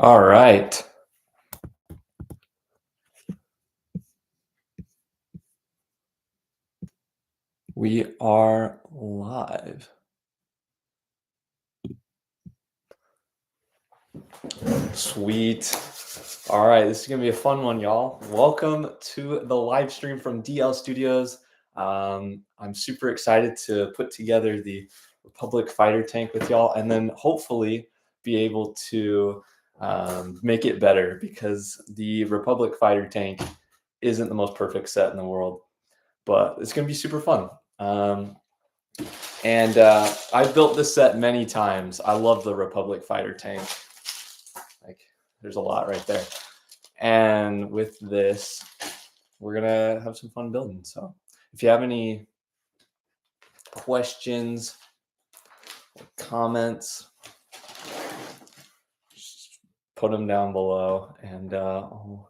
All right. We are live. Sweet. All right, this is going to be a fun one, y'all. Welcome to the live stream from DL Studios. I'm super excited to put together the Republic Fighter tank with y'all and then hopefully be able to make it better because the Republic Fighter tank isn't the most perfect set in the world, but it's going to be super fun. And I've built this set many times. I love the Republic Fighter tank. Like, there's a lot right there. And with this, we're gonna have some fun building. So, if you have any questions or comments, just put them down below, and I'll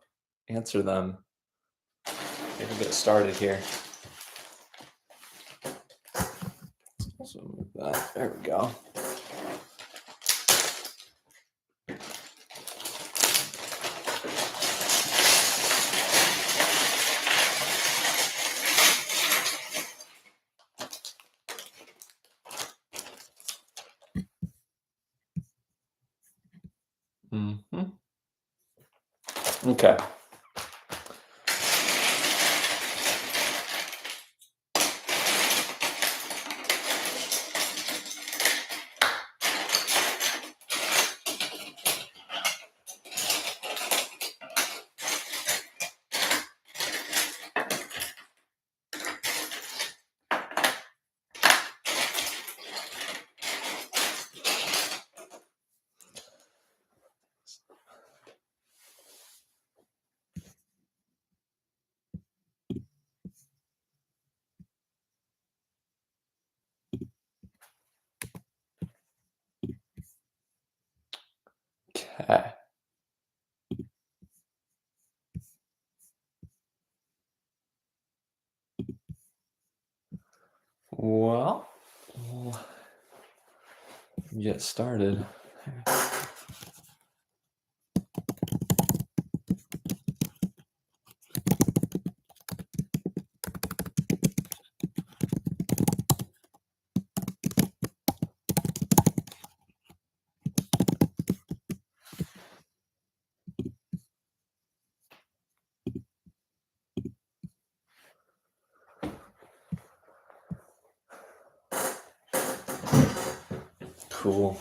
answer them. Maybe get started here. So move that. There we go. Okay. Okay. Well, we'll get started. Cool.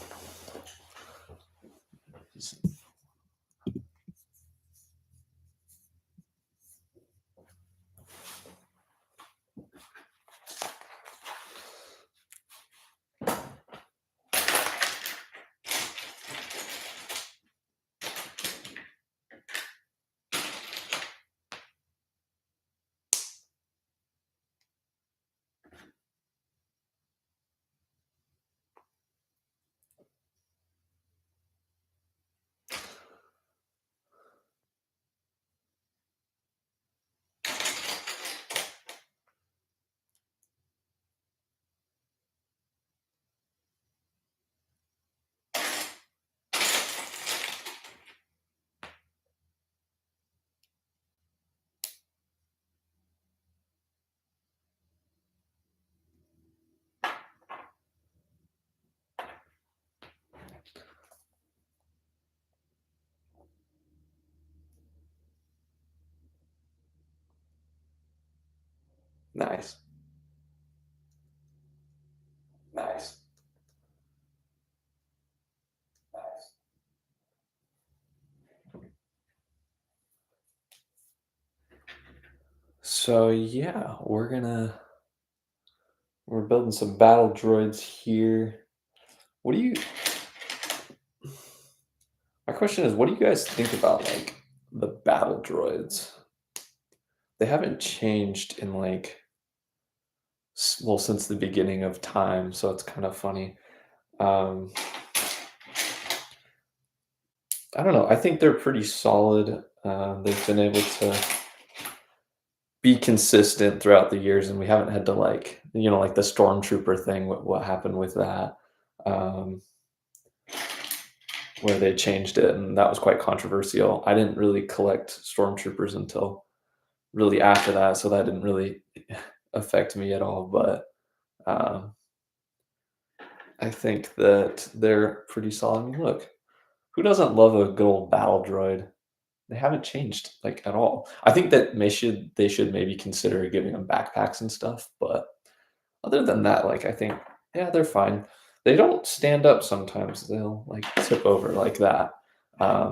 Nice. Nice. Nice. So yeah, we're building some battle droids here. What do you My question is, what do you guys think about like the battle droids? They haven't changed in like well since the beginning of time, so it's kind of funny. Um I don't know. I think they're pretty solid. They've been able to be consistent throughout the years, and we haven't had to like the stormtrooper thing. What happened with that? Um, where they changed it, and that was quite controversial. I didn't really collect stormtroopers until really after that, so that didn't really affect me at all. But um, I think that they're pretty solid. I mean, look, who doesn't love a good old battle droid? They haven't changed like at all. I think that they should maybe consider giving them backpacks and stuff, but other than that, like I think yeah, they're fine. They don't stand up sometimes. They'll like tip over like that,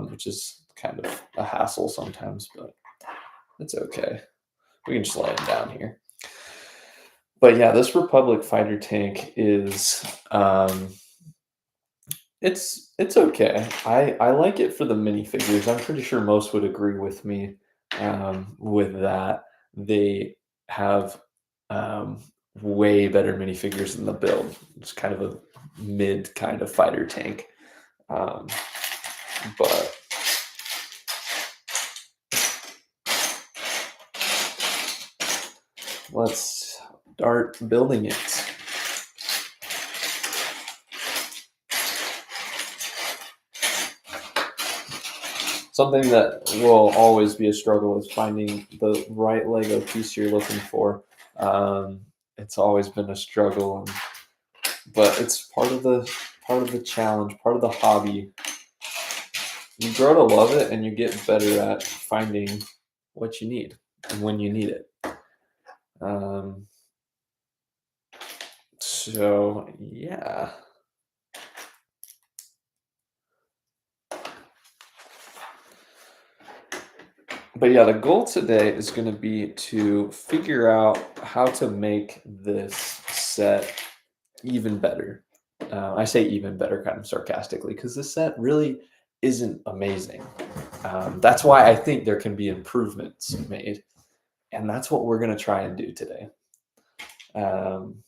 which is kind of a hassle sometimes, but it's okay. We can just lay them down here. But yeah, this Republic fighter tank is it's okay. I like it for the minifigures. I'm pretty sure most would agree with me with that. They have um, way better minifigures than the build. It's kind of a mid kind of fighter tank, um, but let's start building it. Something that will always be a struggle is finding the right Lego piece you're looking for. Um, it's always been a struggle, but it's part of the challenge, part of the hobby. You grow to love it, and you get better at finding what you need and when you need it. Um, so yeah. But yeah, the goal today is going to be to figure out how to make this set even better. I say even better kind of sarcastically because this set really isn't amazing. That's why I think there can be improvements made. And that's what we're going to try and do today. And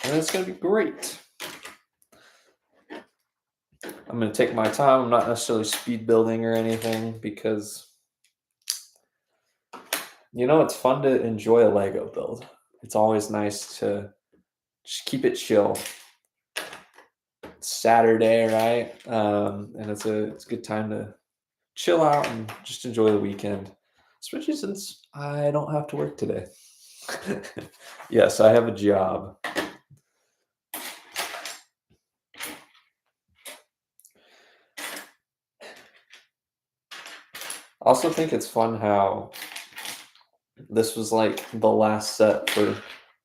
it's going to be great. I'm going to take my time. I'm not necessarily speed building or anything because, it's fun to enjoy a Lego build. It's always nice to just keep it chill. It's Saturday, right? And it's a good time to chill out and just enjoy the weekend, especially since I don't have to work today. Yes, I have a job. I also think it's fun how this was like the last set for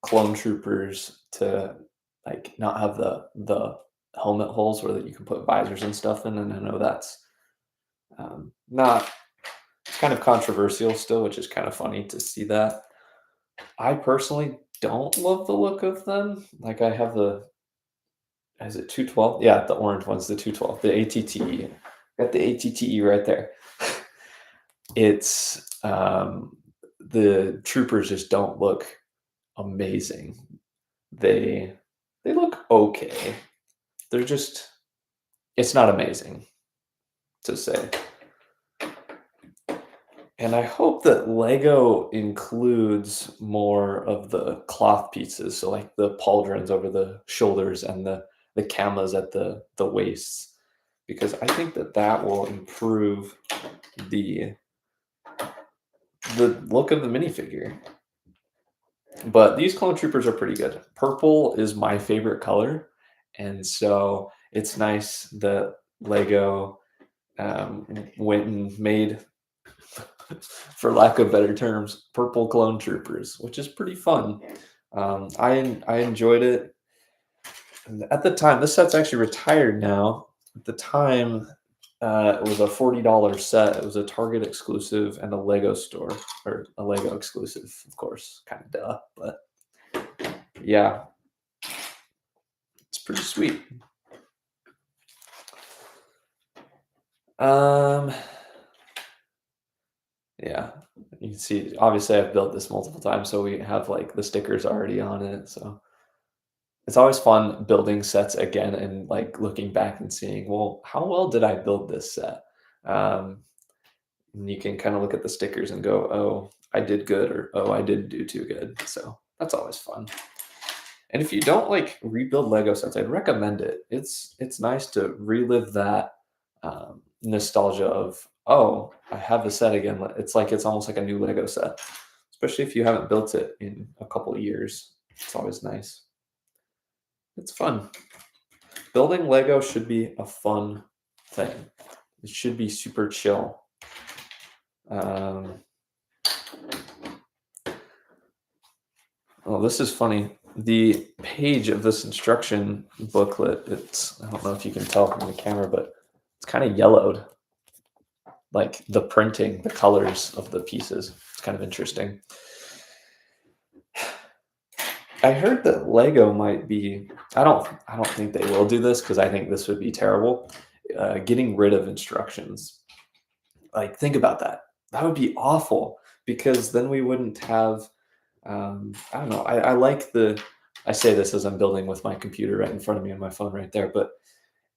clone troopers to like not have the helmet holes where that you can put visors and stuff in, and I know that's not it's kind of controversial still, which is kind of funny to see that. I personally don't love the look of them. Like I have the is it 212? Yeah, the orange one's the 212, the ATTE. Got the ATTE right there. It's the troopers just don't look amazing. They they look okay. They're just it's not amazing to say. And I hope that Lego includes more of the cloth pieces, so like the pauldrons over the shoulders and the camas at the waists, because I think that that will improve the the look of the minifigure. But these clone troopers are pretty good. Purple is my favorite color, and so it's nice that Lego went and made, for lack of better terms, purple clone troopers, which is pretty fun. I enjoyed it. And at the time, this set's actually retired now. At the time, it was a $40 set. It was a Target exclusive and a Lego store, or a Lego exclusive, of course, kind of duh. But yeah, it's pretty sweet. Um, yeah, you can see. Obviously, I've built this multiple times, so we have like the stickers already on it. So it's always fun building sets again and like looking back and seeing, well, how well did I build this set? Um, and you can kind of look at the stickers and go, oh, I did good, or oh, I didn't do too good. So that's always fun. And if you don't like rebuild Lego sets, I'd recommend it. It's nice to relive that nostalgia of, oh, I have the set again. It's almost like a new Lego set, especially if you haven't built it in a couple of years. It's always nice. It's fun. Building Lego should be a fun thing. It should be super chill. Oh, this is funny. The page of this instruction booklet, I don't know if you can tell from the camera, but it's kind of yellowed. Like the printing, the colors of the pieces. It's kind of interesting. I heard that Lego might be, I don't think they will do this because I think this would be terrible. Getting rid of instructions. Like, think about that. That would be awful because then we wouldn't have, I don't know. I say this as I'm building with my computer right in front of me and my phone right there, but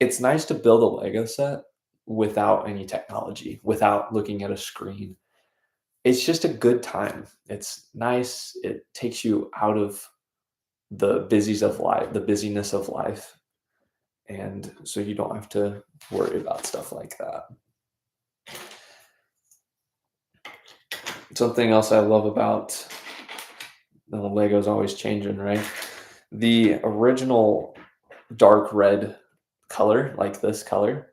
it's nice to build a Lego set without any technology, without looking at a screen. It's just a good time. It's nice. It takes you out of the busyness of life. And so you don't have to worry about stuff like that. Something else I love about Lego's always changing, right? The original dark red color, like this color,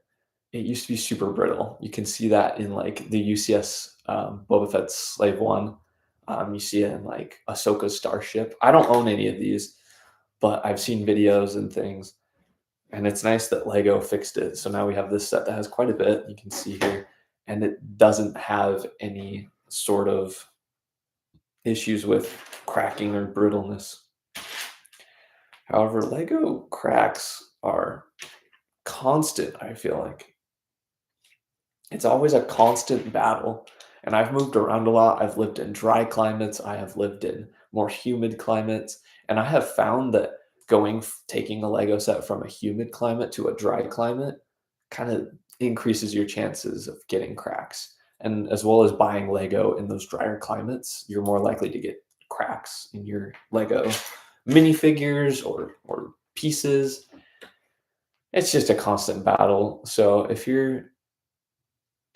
it used to be super brittle. You can see that in like the UCS Boba Fett's Slave One. You see it in like Ahsoka's Starship. I don't own any of these, but I've seen videos and things. And it's nice that Lego fixed it. So now we have this set that has quite a bit, you can see here, and it doesn't have any sort of issues with cracking or brittleness. However, Lego cracks are constant, I feel like. It's always a constant battle. And I've moved around a lot. I've lived in dry climates, I have lived in more humid climates, and I have found that taking a Lego set from a humid climate to a dry climate kind of increases your chances of getting cracks. And as well as buying Lego in those drier climates, you're more likely to get cracks in your Lego minifigures or pieces. It's just a constant battle. So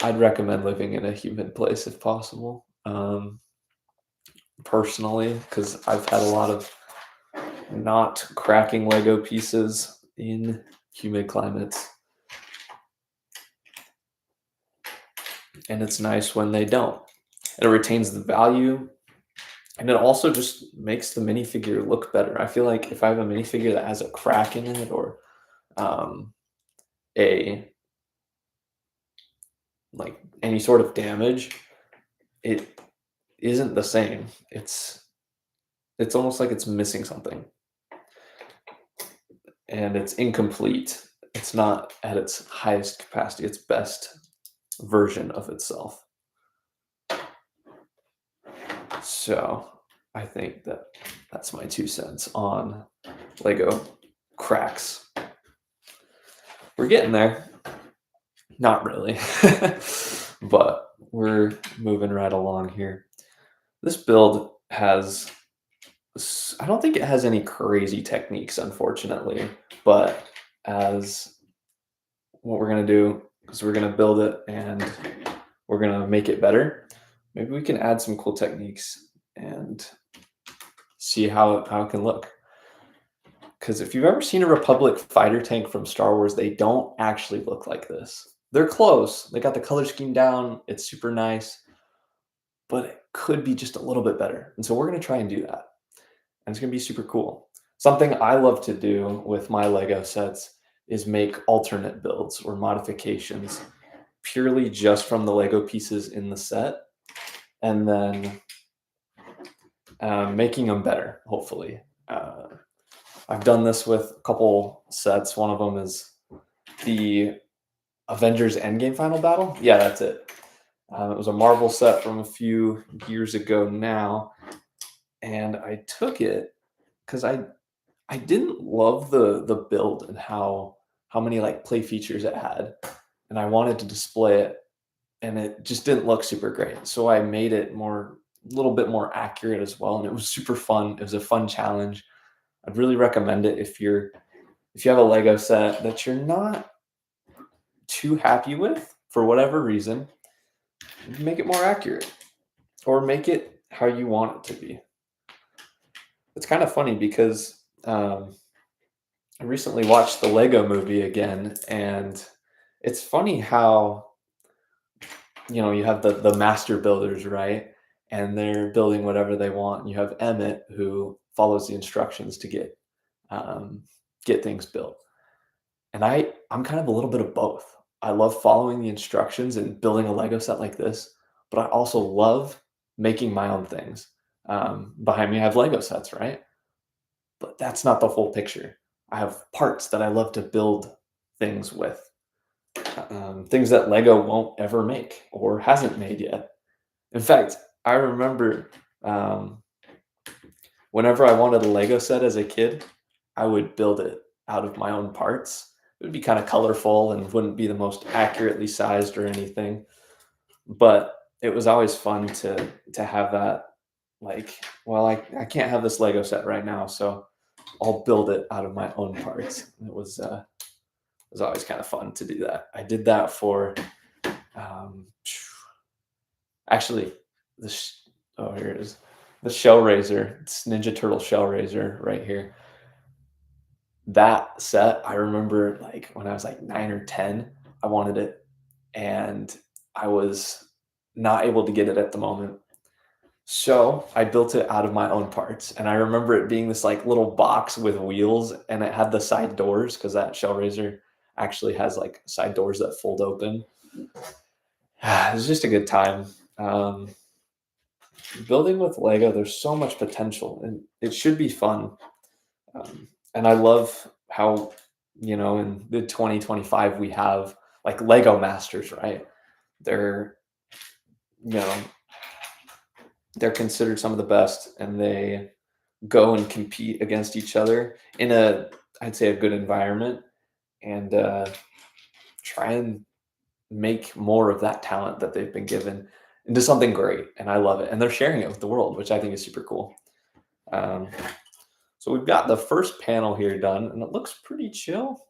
I'd recommend living in a humid place if possible. Personally, because I've had a lot of not cracking Lego pieces in humid climates. And it's nice when they don't. It retains the value, and it also just makes the minifigure look better. I feel like if I have a minifigure that has a crack in it or a like any sort of damage, it isn't the same. It's almost like it's missing something. And it's incomplete. It's not at its highest capacity, its best version of itself. So I think that's my 2 cents on Lego cracks. We're getting there. Not really, but we're moving right along here. This build I don't think it has any crazy techniques, unfortunately, but as what we're going to do is we're going to build it and we're going to make it better. Maybe we can add some cool techniques and see how it can look. Because if you've ever seen a Republic fighter tank from Star Wars, they don't actually look like this. They're close. They got the color scheme down. It's super nice, but it could be just a little bit better. And so we're going to try and do that. And it's going to be super cool. Something I love to do with my Lego sets is make alternate builds or modifications purely just from the Lego pieces in the set, and then making them better, hopefully. I've done this with a couple sets. One of them is the Avengers Endgame Final Battle. Yeah, that's it. It was a Marvel set from a few years ago now, and I took it because I didn't love the build and how many like play features it had, and I wanted to display it, and it just didn't look super great. So I made it a little bit more accurate as well, and it was super fun. It was a fun challenge. I'd really recommend it if you have a Lego set that you're not too happy with for whatever reason, make it more accurate or make it how you want it to be. It's kind of funny because I recently watched the Lego movie again, and it's funny how you have the master builders, right? And they're building whatever they want. And you have Emmett who follows the instructions to um, get things built. And I'm kind of a little bit of both. I love following the instructions and building a Lego set like this, but I also love making my own things. Behind me, I have Lego sets, right? But that's not the full picture. I have parts that I love to build things with, things that Lego won't ever make or hasn't made yet. In fact, I remember um, whenever I wanted a Lego set as a kid, I would build it out of my own parts. It would be kind of colorful and wouldn't be the most accurately sized or anything, but it was always fun to have that. Like, well, I can't have this Lego set right now, so I'll build it out of my own parts. It was always kind of fun to do that. I did that for um, actually oh, here it is, the Shell Raiser. It's Ninja Turtle Shell Raiser right here. That set, I remember like when I was like 9 or 10, I wanted it, and I was not able to get it at the moment. So I built it out of my own parts, and I remember it being this like little box with wheels, and it had the side doors because that Shell Raiser actually has like side doors that fold open. It was just a good time. Um, Building with Lego, there's so much potential, and it should be fun. And I love how in the 2025 we have like Lego Masters, right? They're you know they're considered some of the best, and they go and compete against each other in I'd say a good environment, and try and make more of that talent that they've been given into something great. And I love it, and they're sharing it with the world, which I think is super cool. um, so we've got the first panel here done, and it looks pretty chill.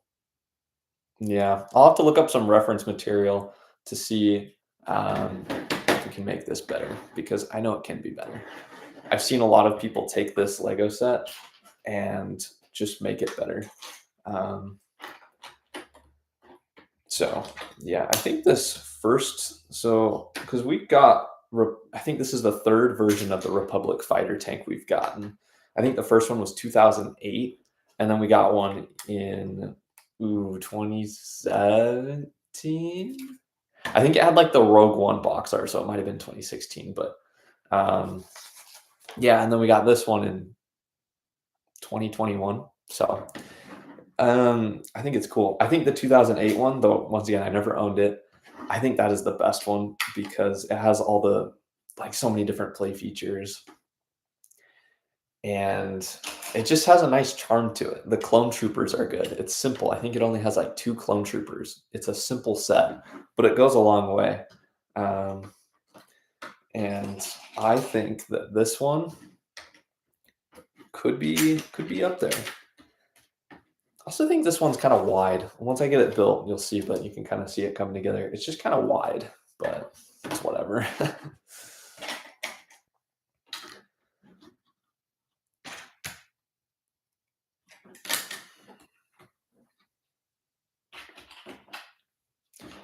Yeah, I'll have to look up some reference material to see if we can make this better, because I know it can be better. I've seen a lot of people take this Lego set and just make it better. Um, so yeah, I think this because we've got, I think this is the third version of the Republic fighter tank we've gotten. I think the first one was 2008, and then we got one in 2017. I think it had like the Rogue One box art, so it might have been 2016. But um, yeah, and then we got this one in 2021. So I think it's cool. I think the 2008 one, though, once again, I never owned it. I think that is the best one because it has all the like so many different play features, and it just has a nice charm to it. The clone troopers are good. It's simple. I think it only has like 2 clone troopers. It's a simple set, but it goes a long way. Um, and I think that this one could be up there. I also think this one's kind of wide. Once I get it built, you'll see, but you can kind of see it coming together. It's just kind of wide, but it's whatever.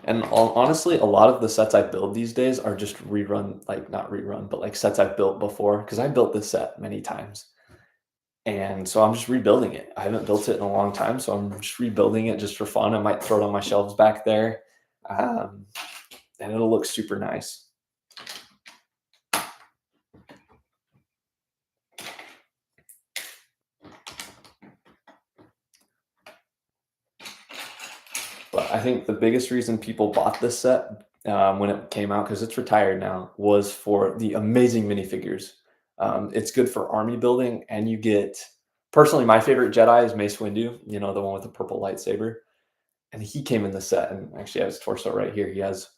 And honestly, a lot of the sets I build these days are just rerun, like not rerun, but like sets I've built before, because I built this set many times. And so I'm just rebuilding it. I haven't built it in a long time, so I'm just rebuilding it just for fun. I might throw it on my shelves back there, um, and it'll look super nice. But I think the biggest reason people bought this set when it came out, because it's retired now, was for the amazing minifigures. It's good for army building, and you get, personally, my favorite Jedi is Mace Windu, the one with the purple lightsaber. And he came in the set, and actually, I have his torso right here. He has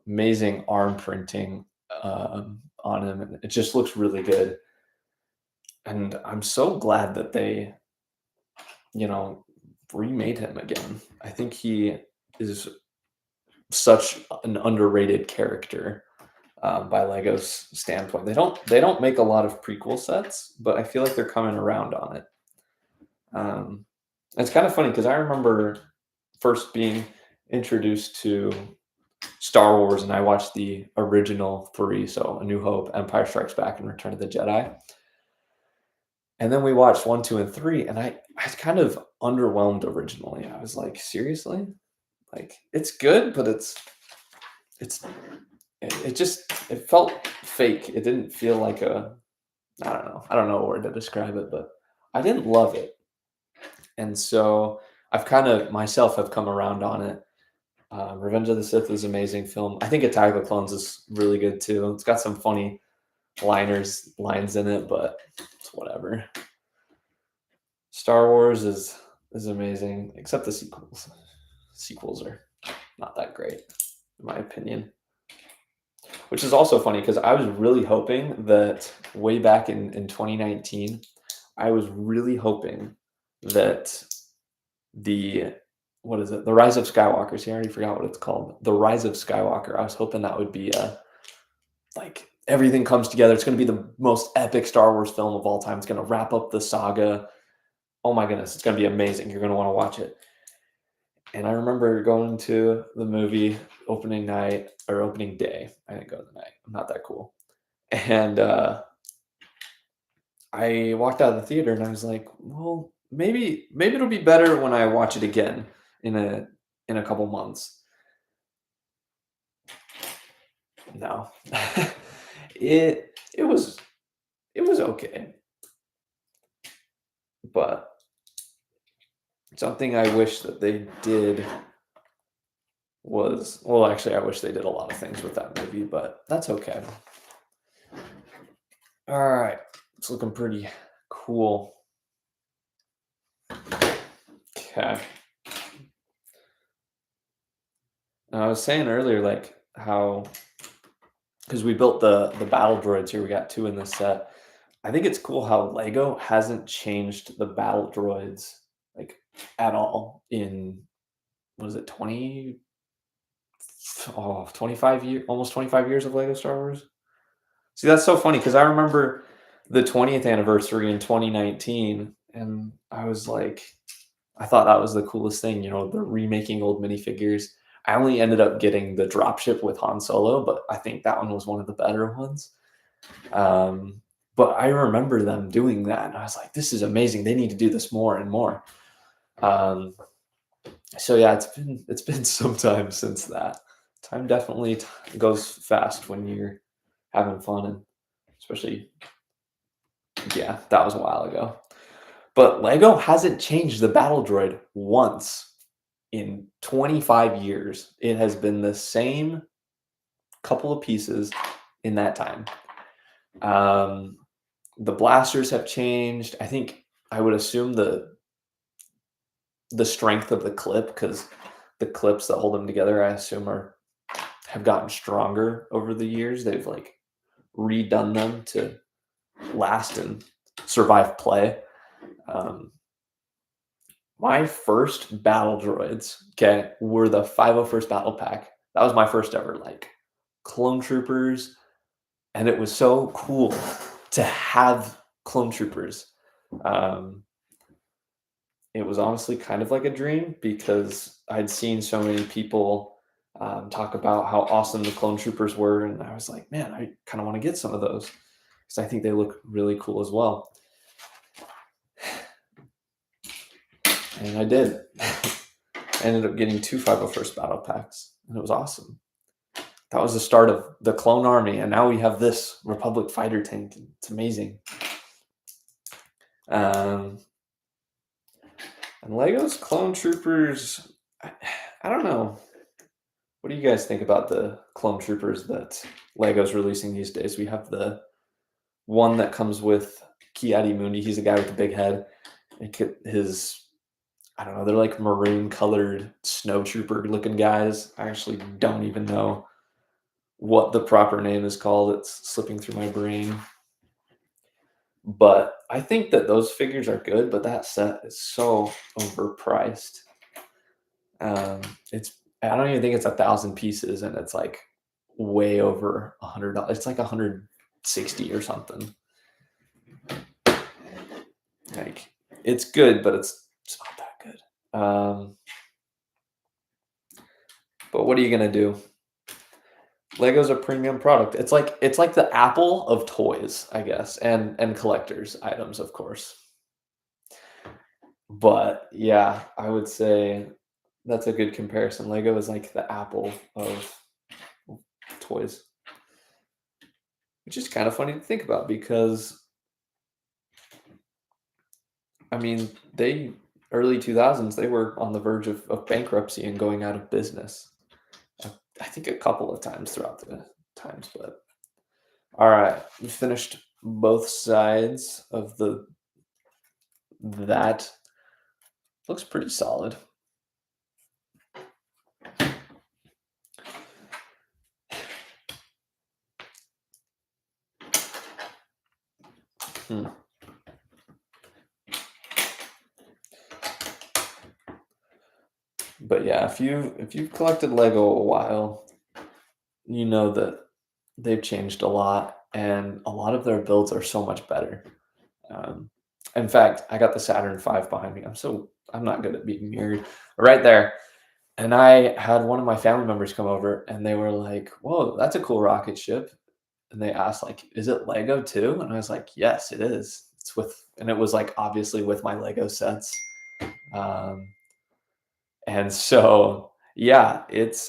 amazing arm printing on him, and it just looks really good. And I'm so glad that they, you know, remade him again. I think he is such an underrated character by Lego's standpoint. They don't make a lot of prequel sets, but I feel like they're coming around on it. Um, it's kind of funny because I remember first being introduced to Star Wars, and I watched the original three, so A New Hope, Empire Strikes Back, and Return of the Jedi. And then we watched one, two, and three, and I was kind of underwhelmed originally. I was like, seriously? Like, it's good, but it's it just it felt fake. It didn't feel like a I don't know. I don't know a word to describe it, but I didn't love it. And so I've kind of myself have come around on it. Revenge of the Sith is an amazing film. I think Attack of the Clones is really good too. It's got some funny lines in it, but it's whatever. Star Wars is amazing, except the sequels. Sequels are not that great, in my opinion. Which is also funny because I was really hoping that way back in 2019, I was really hoping that the what is it? The Rise of Skywalker. See, I already forgot what it's called. The Rise of Skywalker. I was hoping that would be a like everything comes together. It's going to be the most epic Star Wars film of all time. It's going to wrap up the saga. Oh my goodness, it's going to be amazing. You're going to want to watch it. And I remember going to the movie opening night or opening day. I didn't go to the night. I'm not that cool. And I walked out of the theater and I was like, well, maybe it'll be better when I watch it again in a couple months. No. it was okay. But something I wish that they did was well, actually I wish they did a lot of things with that movie, but that's okay. All right. It's looking pretty cool. Okay. I was saying earlier, like how because we built the battle droids here, we got two in this set. I think it's cool how Lego hasn't changed the battle droids like at all in what is it 25 years, almost 25 years of Lego Star Wars. See, that's so funny because I remember the 20th anniversary in 2019, and I was like, I thought that was the coolest thing. They're remaking old minifigures. I only ended up getting the dropship with Han Solo, but I think that one was one of the better ones. But I remember them doing that, and I was like, this is amazing. They need to do this more and more. So yeah, it's been some time since that. Time definitely goes fast when you're having fun, and especially, yeah, that was a while ago. But Lego hasn't changed the battle droid once in 25 years. It has been the same couple of pieces in that time. The blasters have changed. I think I would assume the strength of the clip because the clips that hold them together, I assume, have gotten stronger over the years. They've like redone them to last and survive play. My first battle droids, okay, were the 501st Battle Pack. That was my first ever like clone troopers, and it was so cool to have clone troopers. Um, it was honestly kind of like a dream because I'd seen so many people talk about how awesome the clone troopers were, and I was like, man, I kind of want to get some of those because I think they look really cool as well. And I did. I ended up getting two 501st Battle Packs, and it was awesome. That was the start of the Clone Army, and now we have this Republic fighter tank. It's amazing. And Lego's Clone Troopers, I don't know. What do you guys think about the Clone Troopers that Lego's releasing these days? We have the one that comes with Ki-Adi-Mundi. He's the guy with the big head. I don't know, they're like maroon colored snow trooper looking guys. I actually don't even know what the proper name is called. It's slipping through my brain. But I think that those figures are good, but that set is so overpriced. It's I don't even think it's 1,000 pieces, and it's like way over $100. It's like 160 or something. Like it's good, but it's not that good. But what are you gonna do? Lego's a premium product. It's like the Apple of toys, I guess, and collectors items, of course. But yeah, I would say that's a good comparison. Lego is like the Apple of toys, which is kind of funny to think about because I mean they early 2000s they were on the verge of bankruptcy and going out of business. I think a couple of times throughout the times, but all right, we finished both sides of the that looks pretty solid. Hmm. But yeah, if you've collected Lego a while, you know that they've changed a lot, and a lot of their builds are so much better. Um, in fact, I got the Saturn V behind me. I'm not good at being mirrored. Right there. And I had one of my family members come over and they were like, "Whoa, that's a cool rocket ship." And they asked like, "Is it Lego too?" And I was like, "Yes, it is. It's with," and it was like obviously with my Lego sets. Um, and so yeah, it's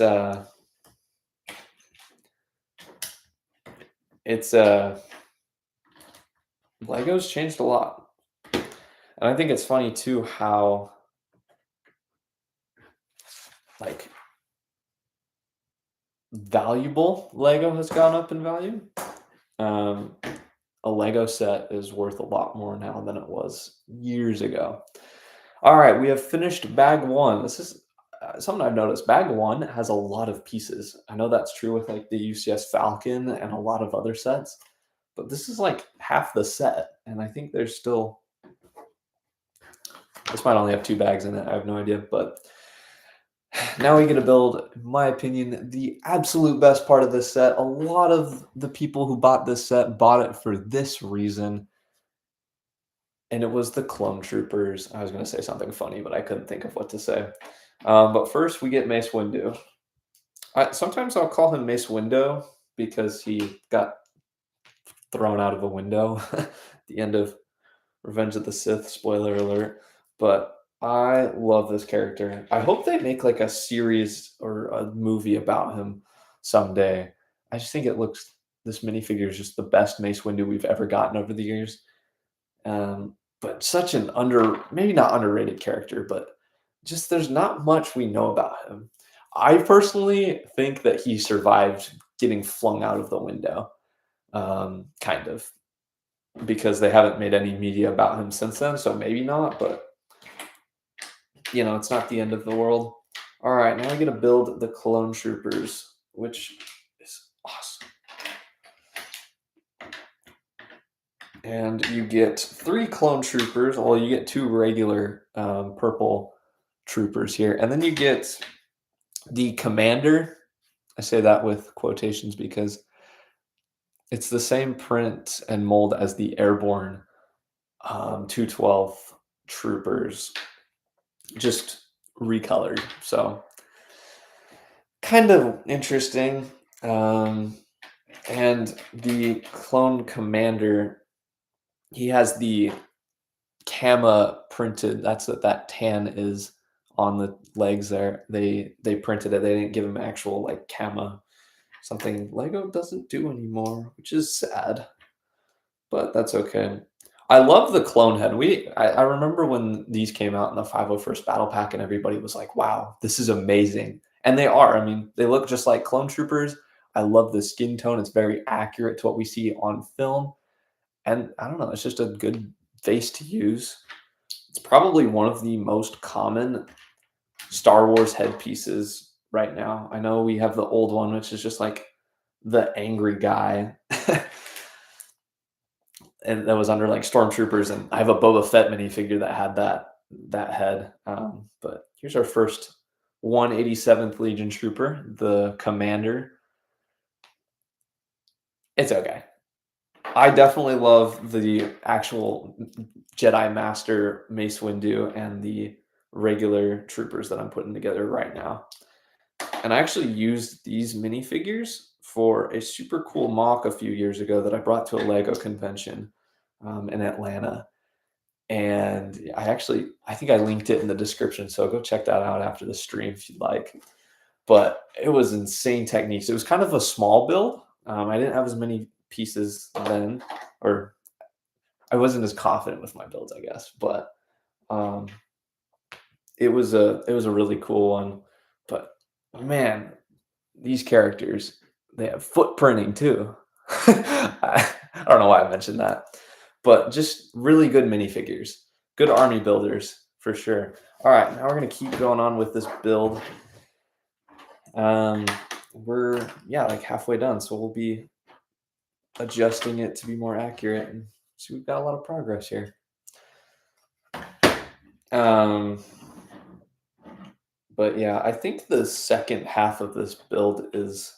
Lego's changed a lot. And I think it's funny too how like valuable Lego has gone up in value. Um, a Lego set is worth a lot more now than it was years ago. All right, we have finished bag one. This is something I've noticed. Bag one has a lot of pieces. I know that's true with like the UCS Falcon and a lot of other sets, but this is like half the set. And I think there's still, this might only have 2 bags in it. I have no idea, but now we get to build, in my opinion, the absolute best part of this set. A lot of the people who bought this set bought it for this reason, and it was the Clone Troopers. I was going to say something funny, but I couldn't think of what to say. But first, we get Mace Windu. Sometimes I'll call him Mace Window because he got thrown out of a window at the end of Revenge of the Sith. Spoiler alert. But I love this character. I hope they make like a series or a movie about him someday. I just think it looks, this minifigure is just the best Mace Windu we've ever gotten over the years. But such an maybe not underrated character, but just there's not much we know about him. I personally think that he survived getting flung out of the window, kind of, because they haven't made any media about him since then. So maybe not, but it's not the end of the world. All right, now we're gonna build the Clone Troopers, which is awesome. And you get 3 Clone Troopers. Well, you get 2 regular purple troopers here, and then you get the Commander. I say that with quotations because it's the same print and mold as the Airborne 212 troopers, just recolored. So kind of interesting. And the Clone Commander, he has the Kama printed. That's what that tan is on the legs there. They printed it. They didn't give him actual like Kama, something Lego doesn't do anymore, which is sad, but that's okay. I love the clone head. I remember when these came out in the 501st Battle Pack, and everybody was like, "Wow, this is amazing!" And they are. I mean, they look just like clone troopers. I love the skin tone. It's very accurate to what we see on film, and I don't know. It's just a good face to use. It's probably one of the most common Star Wars headpieces right now. I know we have the old one, which is just like the angry guy. And that was under like stormtroopers, and I have a Boba Fett minifigure that had that head. But here's our first 187th Legion Trooper, the commander. It's okay. I definitely love the actual Jedi Master Mace Windu and the regular troopers that I'm putting together right now. And I actually used these minifigures for a super cool mock a few years ago that I brought to a Lego convention in Atlanta. And I think I linked it in the description. So go check that out after the stream if you'd like. But it was insane techniques. It was kind of a small build. I didn't have as many pieces then, or I wasn't as confident with my builds, I guess. But um, it was a really cool one. But man, these characters, they have footprinting too. I don't know why I mentioned that, but just really good minifigures, good army builders for sure. All right, now we're gonna keep going on with this build. We're like halfway done, so we'll be adjusting it to be more accurate, and so we've got a lot of progress here. But yeah, I think the second half of this build is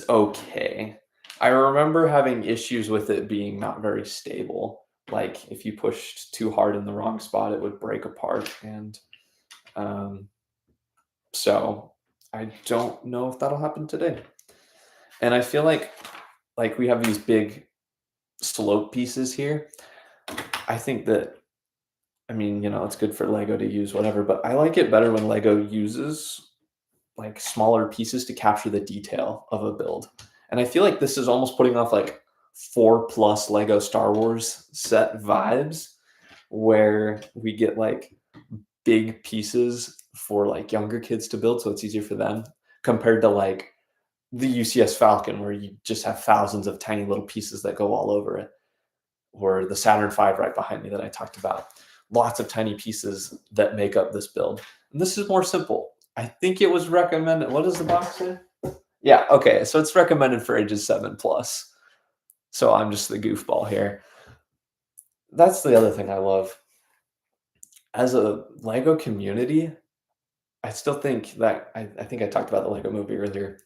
okay. I remember having issues with it being not very stable. Like if you pushed too hard in the wrong spot, it would break apart. And so I don't know if that'll happen today. And I feel like we have these big slope pieces here. I think that, I mean, it's good for Lego to use whatever, but I like it better when Lego uses like smaller pieces to capture the detail of a build. And I feel like this is almost putting off like 4+ Lego Star Wars set vibes, where we get like big pieces for like younger kids to build, so it's easier for them, compared to like the UCS Falcon, where you just have thousands of tiny little pieces that go all over it, or the Saturn V right behind me that I talked about. Lots of tiny pieces that make up this build. And this is more simple. I think it was recommended. What does the box say? Yeah, okay. So it's recommended for ages 7+. So I'm just the goofball here. That's the other thing I love. As a Lego community, I still think that I think I talked about the Lego movie earlier.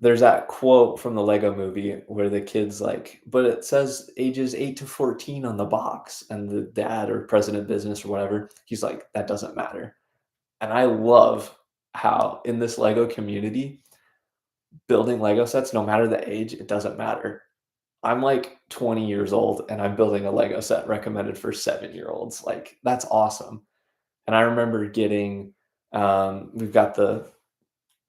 There's that quote from the Lego movie where the kid's like, but it says ages 8 to 14 on the box. And the dad or president of business or whatever, he's like, that doesn't matter. And I love how in this Lego community, building Lego sets, no matter the age, it doesn't matter. I'm like 20 years old and I'm building a Lego set recommended for 7-year-olds. Like, that's awesome. And I remember getting, we've got the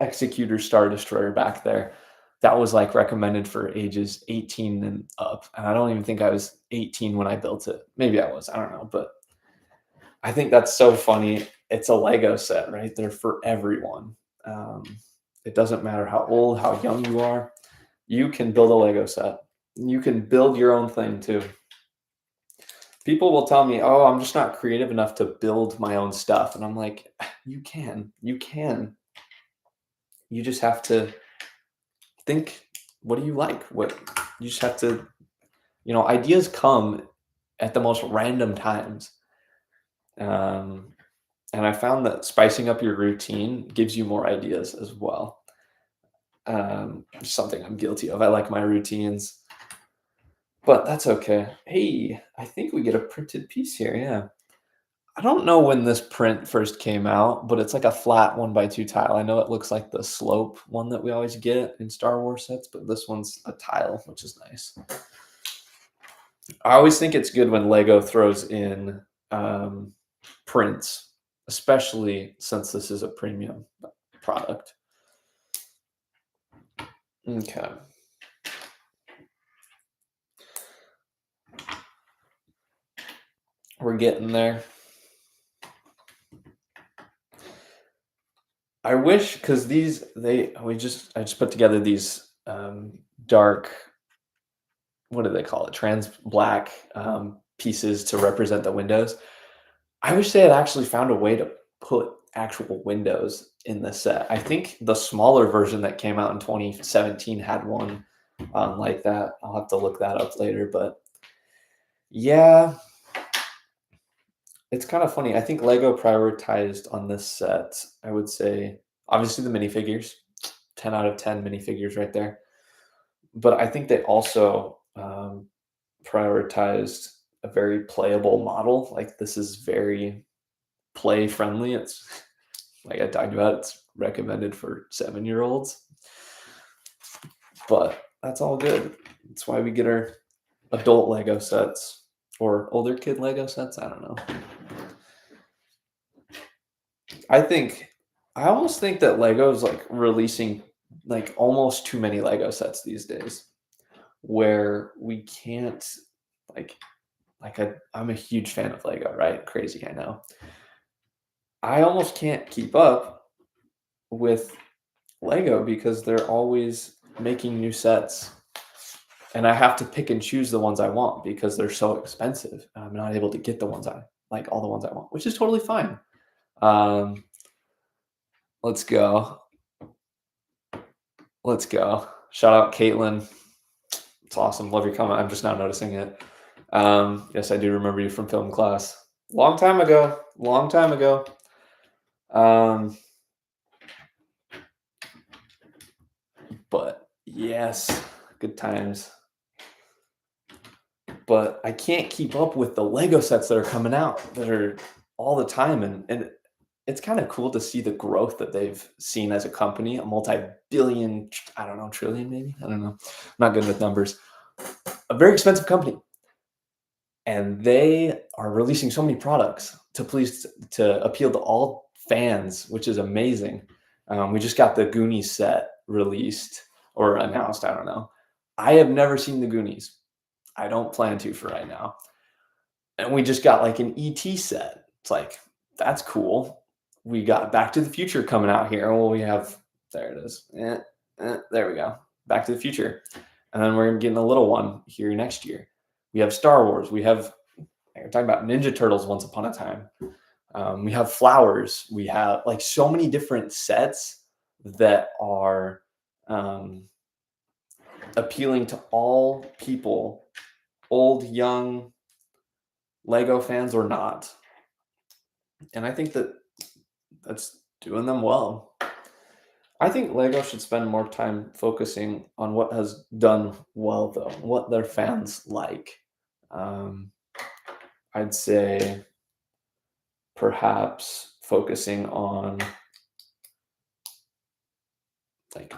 Executor Star Destroyer back there. That was like recommended for ages 18 and up. And I don't even think I was 18 when I built it. Maybe I was, I don't know. But I think that's so funny. It's a Lego set, right? They're for everyone. It doesn't matter how old, how young you are. You can build a Lego set. You can build your own thing too. People will tell me, oh, I'm just not creative enough to build my own stuff. And I'm like, you can. You just have to think, what do you like? What you just have to, ideas come at the most random times. And I found that spicing up your routine gives you more ideas as well. Something I'm guilty of. I like my routines, but that's okay. Hey, I think we get a printed piece here. Yeah. I don't know when this print first came out, but it's like a flat 1x2 tile. I know it looks like the slope one that we always get in Star Wars sets, but this one's a tile, which is nice. I always think it's good when Lego throws in prints, especially since this is a premium product. Okay. We're getting there. I wish, because I just put together these dark, what do they call it? Trans black pieces to represent the windows. I wish they had actually found a way to put actual windows in the set. I think the smaller version that came out in 2017 had one like that. I'll have to look that up later, but yeah, it's kind of funny. I think Lego prioritized on this set, I would say, obviously the minifigures, 10 out of 10 minifigures right there. But I think they also prioritized a very playable model. Like this is very play friendly. It's like I talked about, it's recommended for 7-year olds, but that's all good. That's why we get our adult Lego sets or older kid Lego sets. I don't know. I think I almost think that Lego is like releasing like almost too many Lego sets these days where we can't like I'm a huge fan of Lego, right? Crazy, I know. I almost can't keep up with Lego because they're always making new sets and I have to pick and choose the ones I want because they're so expensive. I'm not able to get the ones I like all the ones I want, which is totally fine. Um, let's go. Let's go. Shout out Caitlin. It's awesome. Love your comment. I'm just now noticing it. Yes, I do remember you from film class. Long time ago. Long time ago. Um, but yes, good times. But I can't keep up with the Lego sets that are coming out that are all the time, and it's kind of cool to see the growth that they've seen as a company, a multi-billion, I don't know, trillion maybe, I don't know, I'm not good with numbers, a very expensive company, and they are releasing so many products to appeal to all fans, which is amazing. We just got the Goonies set released or announced. I don't know. I have never seen the Goonies. I don't plan to for right now. And we just got like an ET set. It's like that's cool. We got Back to the Future coming out here. Well, we have there it is. There we go. Back to the Future, and then we're getting a little one here next year. We have Star Wars. We have we're talking about Ninja Turtles once upon a time. We have Flowers. We have like so many different sets that are um, appealing to all people, old, young, Lego fans or not. And I think that that's doing them well. I think Lego should spend more time focusing on what has done well, though, what their fans like. Um, I'd say perhaps focusing on like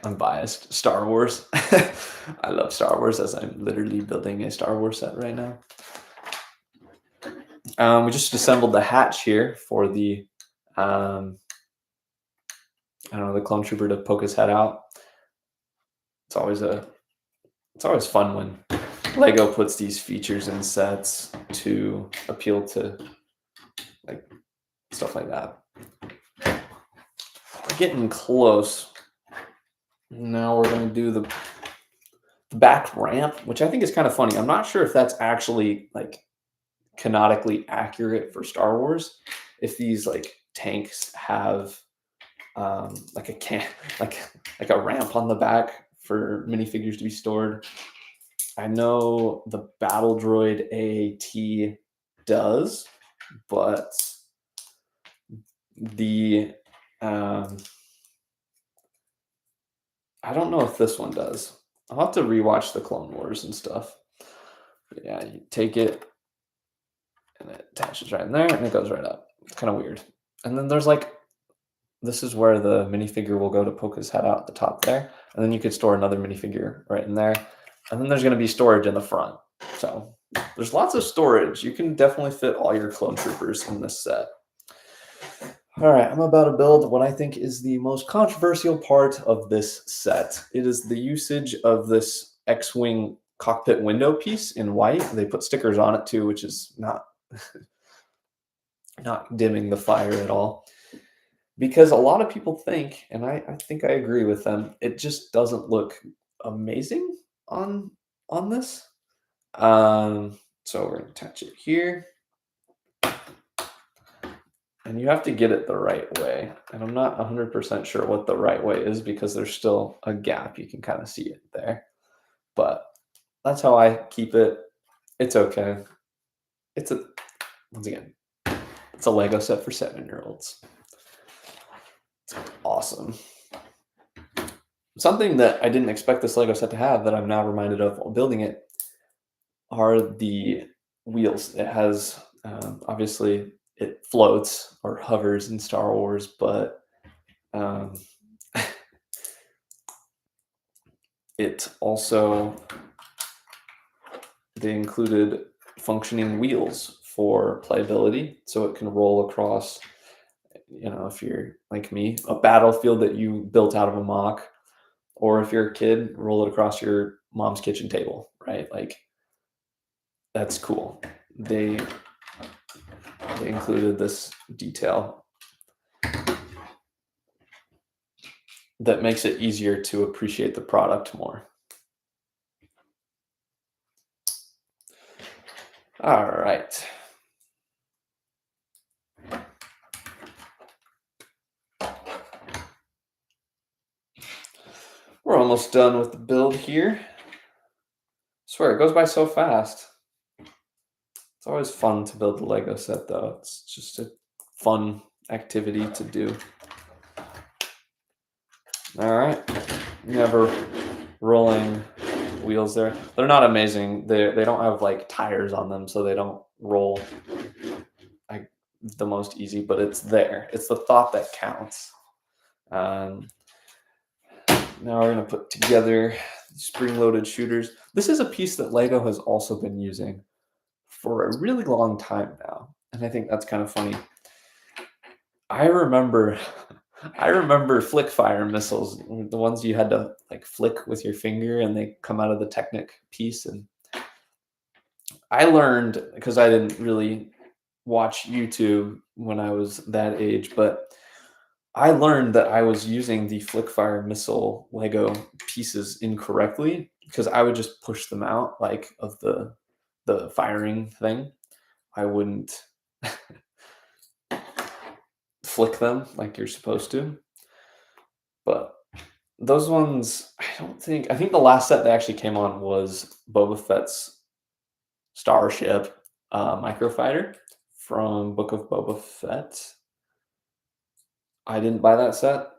I'm biased. Star Wars. I love Star Wars as I'm literally building a Star Wars set right now. We just assembled the hatch here for the I don't know, the clone trooper to poke his head out. It's always fun when Lego puts these features in sets to appeal to like stuff like that. We're getting close. Now we're gonna do the back ramp, which I think is kind of funny. I'm not sure if that's actually like canonically accurate for Star Wars. If these like tanks have like a can like a ramp on the back for minifigures to be stored. I know the Battle Droid AAT does, but the I don't know if this one does. I'll have to rewatch the Clone Wars and stuff. But yeah, you take it and it attaches right in there and it goes right up. It's kind of weird. And then there's like this is where the minifigure will go to poke his head out at the top there. And then you could store another minifigure right in there. And then there's going to be storage in the front. So there's lots of storage. You can definitely fit all your clone troopers in this set. All right, I'm about to build what I think is the most controversial part of this set. It is the usage of this X-Wing cockpit window piece in white. They put stickers on it too, which is not dimming the fire at all. Because a lot of people think, and I think I agree with them, it just doesn't look amazing on this. So we're gonna attach it here. And you have to get it the right way. And I'm not 100% sure what the right way is because there's still a gap. You can kind of see it there. But that's how I keep it. It's okay. Once again, It's a Lego set for 7-year-olds. It's awesome. Something that I didn't expect this Lego set to have that I'm now reminded of while building it are the wheels. It has, obviously, it floats or hovers in Star Wars, but um, it also, they included functioning wheels for playability, so it can roll across, if you're like me, a battlefield that you built out of a mock, or if you're a kid, roll it across your mom's kitchen table, right? Like, that's cool. They included this detail that makes it easier to appreciate the product more. All right. We're almost done with the build here. Swear, it goes by so fast. It's always fun to build the Lego set, though. It's just a fun activity to do. All right. You have a rolling wheels there. They're not amazing. They don't have like tires on them, so they don't roll like the most easy, but it's there. It's the thought that counts. Now we're going to put together spring-loaded shooters. This is a piece that Lego has also been using for a really long time now, and I think that's kind of funny. I remember flick fire missiles, the ones you had to like flick with your finger and they come out of the Technic piece. And I learned, because I didn't really watch YouTube when I was that age, but I learned that I was using the flick fire missile Lego pieces incorrectly, because I would just push them out like of the firing thing. I wouldn't flick them like you're supposed to. But those ones, I think the last set that actually came on was Boba Fett's Starship microfighter from Book of Boba Fett. I didn't buy that set,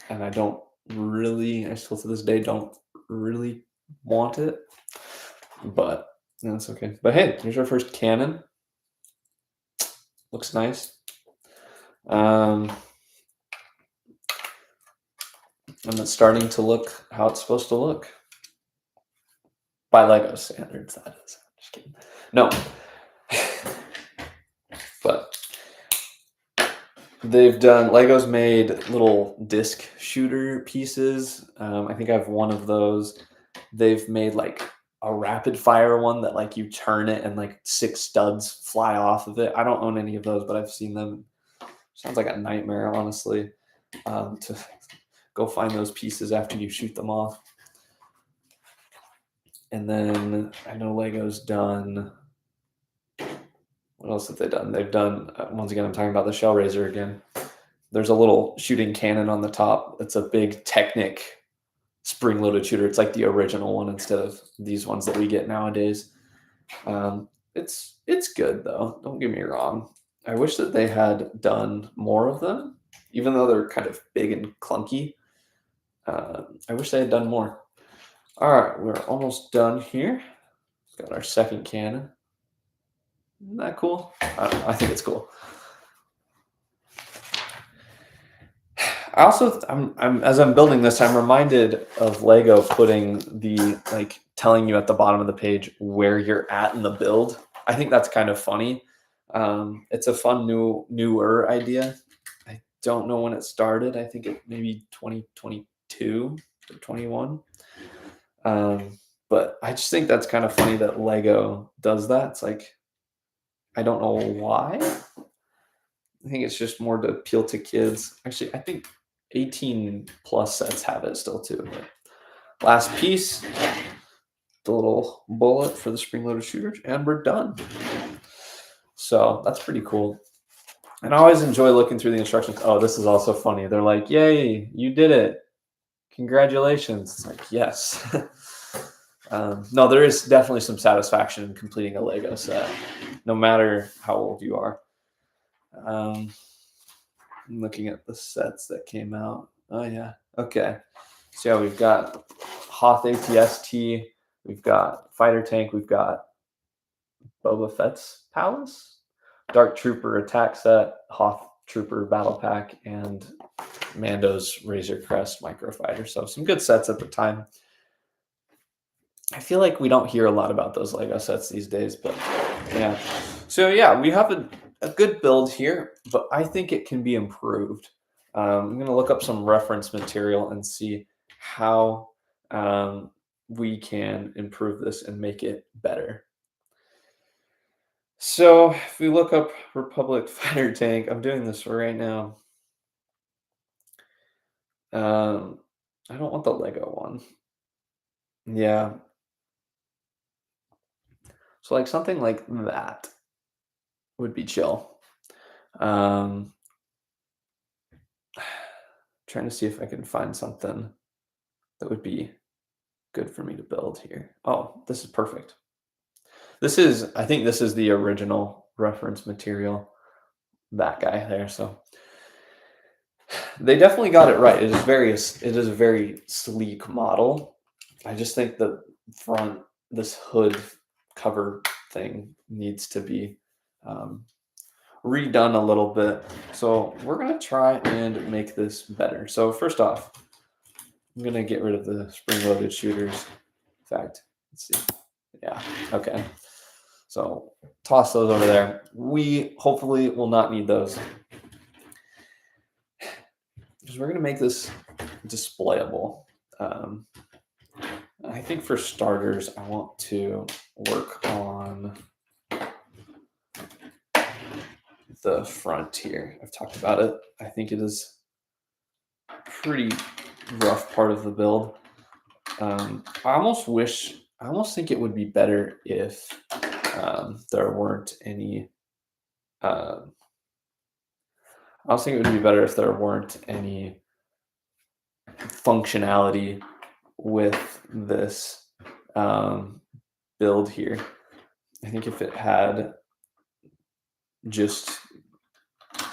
and I still to this day don't really want it, but that's okay. But hey, here's our first cannon. Looks nice. And it's starting to look how it's supposed to look. By Lego standards, that is. Just kidding. No. But Lego's made little disc shooter pieces. I think I have one of those. They've made like a rapid fire one that like you turn it and like 6 studs fly off of it. I don't own any of those, but I've seen them. Sounds like a nightmare, honestly, to go find those pieces after you shoot them off. And then I know Lego's done. What else have they done? They've done, once again, I'm talking about the Shellraiser again. There's a little shooting cannon on the top. It's a big Technic spring-loaded shooter. It's like the original one instead of these ones that we get nowadays. It's good, though. Don't get me wrong. I wish that they had done more of them, even though they're kind of big and clunky. I wish they had done more. All right, we're almost done here. Got our second cannon. Isn't that cool? I think it's cool. I also, as I'm building this, I'm reminded of Lego putting the telling you at the bottom of the page where you're at in the build. I think that's kind of funny. It's a fun newer idea. I don't know when it started. I think it maybe 2022 or 21. But I just think that's kind of funny that Lego does that. It's like, I don't know why. I think it's just more to appeal to kids. Actually, I think 18 plus sets have it still too. But last piece, the little bullet for the spring-loaded shooter, and we're done. So that's pretty cool. And I always enjoy looking through the instructions. Oh, this is also funny. They're like, "Yay, you did it! Congratulations!" It's like, yes. No, there is definitely some satisfaction in completing a Lego set, no matter how old you are. I'm looking at the sets that came out. Oh yeah. Okay. So yeah, we've got Hoth ATST, we've got Fighter Tank, we've got Boba Fett's Palace, Dark Trooper attack set, Hoth Trooper battle pack, and Mando's Razor Crest microfighter. So some good sets at the time. I feel like we don't hear a lot about those Lego sets these days, but yeah. So yeah, we have a good build here, but I think it can be improved. I'm going to look up some reference material and see how we can improve this and make it better. So if we look up Republic Fighter Tank, I'm doing this right now. I don't want the Lego one. Yeah. So like something like that would be chill. Trying to see if I can find something that would be good for me to build here. Oh, this is perfect. I think this is the original reference material, that guy there. So they definitely got it right. It is a very sleek model. I just think the front, this hood cover thing needs to be redone a little bit. So we're going to try and make this better. So first off, I'm going to get rid of the spring-loaded shooters. In fact, let's see. Yeah, okay. So toss those over there. We hopefully will not need those, because we're going to make this displayable. I think for starters, I want to work on the front here. I've talked about it. I think it is a pretty rough part of the build. I almost think it would be better if there weren't any. I also think it would be better if there weren't any functionality with this build here. I think if it had just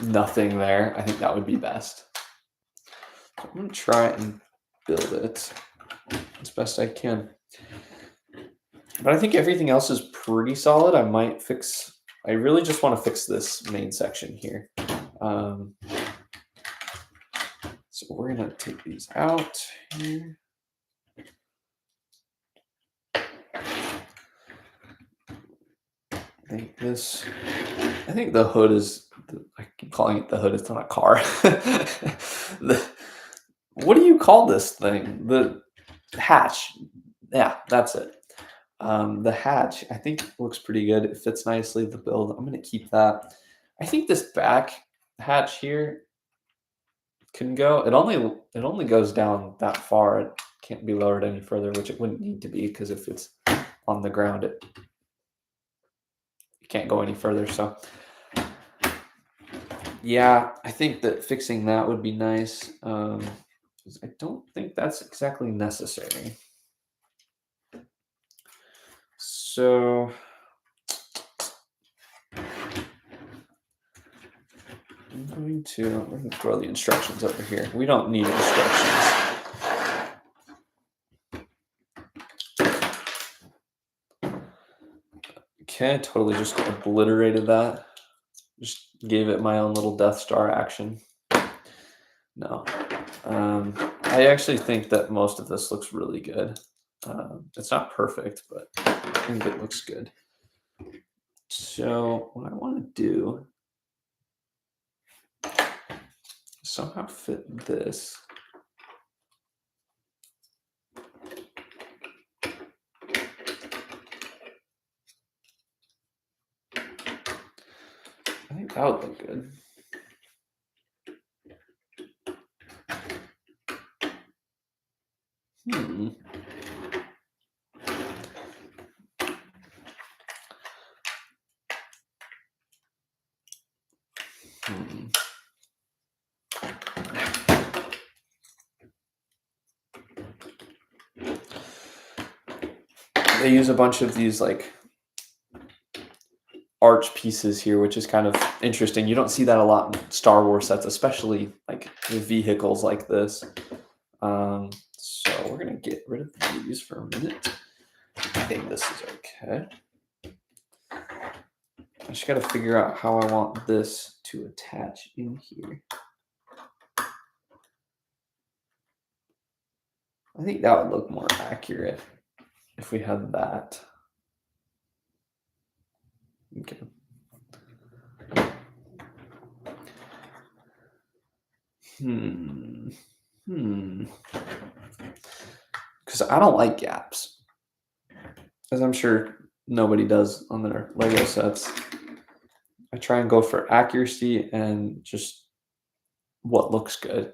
nothing there, I think that would be best. So I'm going to try and build it as best I can. But I think everything else is pretty solid. I really just want to fix this main section here. So we're going to take these out here. I think the hood is, I keep calling it the hood, it's not a car. What do you call this thing? The hatch. Yeah, that's it. The hatch, I think looks pretty good. It fits nicely, the build. I'm going to keep that. I think this back hatch here can go, it only goes down that far. It can't be lowered any further, which it wouldn't need to be, because if it's on the ground, it can't go any further. So yeah, I think that fixing that would be nice. I don't think that's exactly necessary. So we're going to throw the instructions over here. We don't need instructions. Okay, totally just obliterated that. Just gave it my own little Death Star action. No. I actually think that most of this looks really good. It's not perfect, but I think it looks good. So what I want to do is somehow fit this. I think that would look good. They use a bunch of these like arch pieces here, which is kind of interesting. You don't see that a lot in Star Wars sets, especially like with vehicles like this. So we're gonna get rid of these for a minute. I think this is okay. I just gotta figure out how I want this to attach in here. I think that would look more accurate if we had that. Okay. Because I don't like gaps, as I'm sure nobody does on their Lego sets. I try and go for accuracy and just what looks good.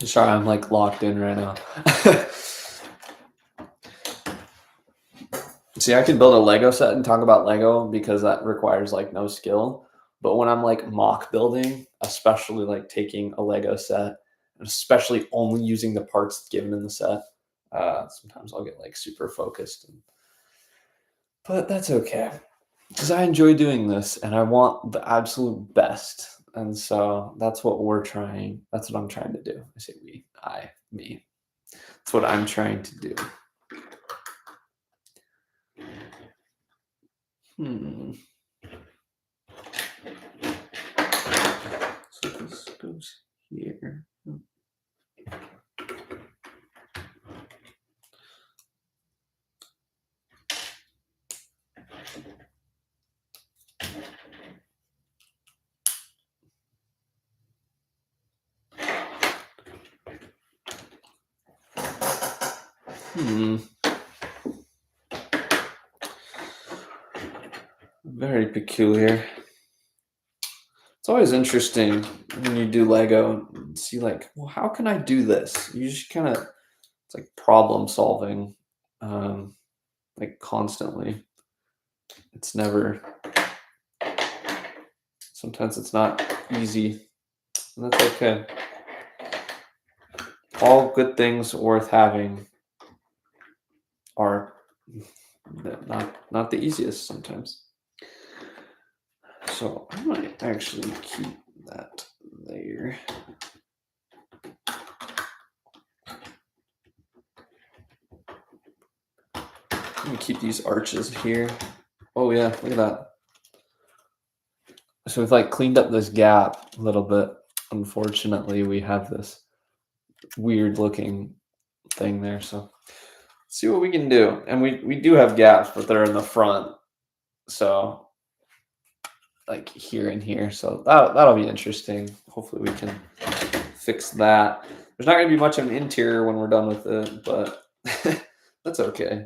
Sorry, I'm like locked in right now. See, I can build a Lego set and talk about Lego because that requires like no skill. But when I'm like mock building, especially like taking a Lego set, and especially only using the parts given in the set, sometimes I'll get like super focused. But that's okay because I enjoy doing this and I want the absolute best. And so that's what we're trying. That's what I'm trying to do. I say we, I, me. That's what I'm trying to do. So this goes here. Very peculiar. It's always interesting when you do Lego and see like, well, how can I do this? You just kind of, it's like problem solving, like constantly. It's never, sometimes it's not easy, and that's okay. All good things worth having are not the easiest sometimes. So I might actually keep that there. I'm gonna keep these arches here. Oh yeah, look at that. So we've like cleaned up this gap a little bit. Unfortunately, we have this weird looking thing there. So let's see what we can do. And we do have gaps, but they're in the front. So like here and here. So that'll be interesting. Hopefully we can fix that. There's not gonna be much of an interior when we're done with it, but that's okay.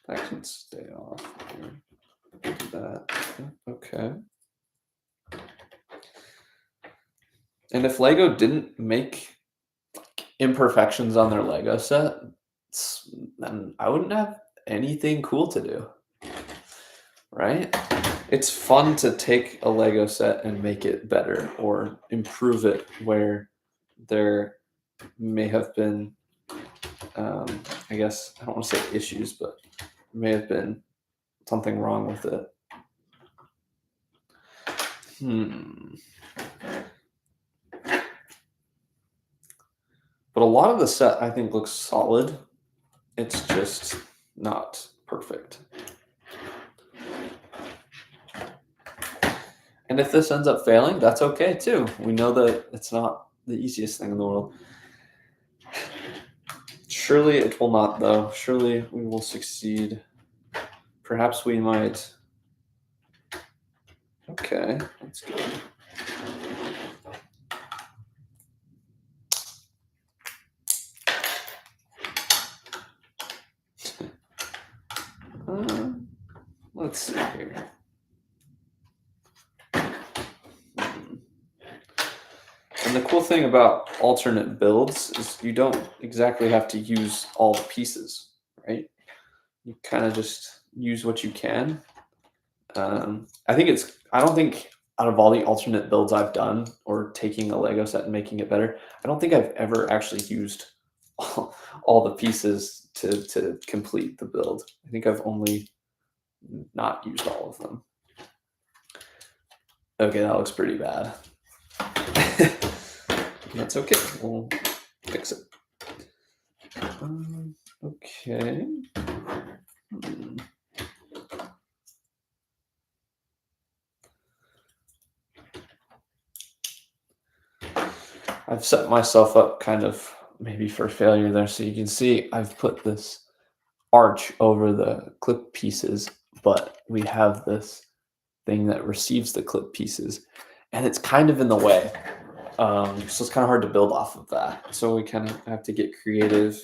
That can stay off here. Do that. Okay. And if Lego didn't make imperfections on their Lego set, then I wouldn't have anything cool to do. Right? It's fun to take a Lego set and make it better or improve it where there may have been, I guess, I don't want to say issues, but may have been something wrong with it. But a lot of the set I think looks solid. It's just not perfect. And if this ends up failing, that's okay too. We know that it's not the easiest thing in the world. Surely it will not, though. Surely we will succeed. Perhaps we might. Okay, that's good. Uh, let's see here. And the cool thing about alternate builds is you don't exactly have to use all the pieces, right? You kind of just use what you can. I don't think out of all the alternate builds I've done or taking a Lego set and making it better, I don't think I've ever actually used all the pieces to complete the build. I think I've only not used all of them. Okay, that looks pretty bad. That's okay. We'll fix it. Okay. I've set myself up kind of maybe for failure there. So you can see I've put this arch over the clip pieces, but we have this thing that receives the clip pieces, and it's kind of in the way. So it's kind of hard to build off of that. So we kind of have to get creative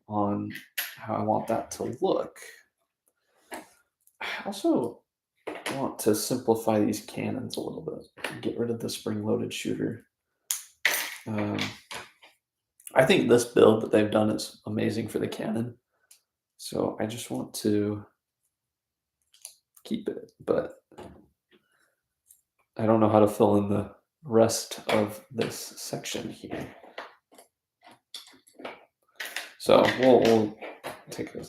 on how I want that to look. I also want to simplify these cannons a little bit and get rid of the spring-loaded shooter. I think this build that they've done is amazing for the cannon. So I just want to keep it, but I don't know how to fill in the rest of this section here. So we'll take a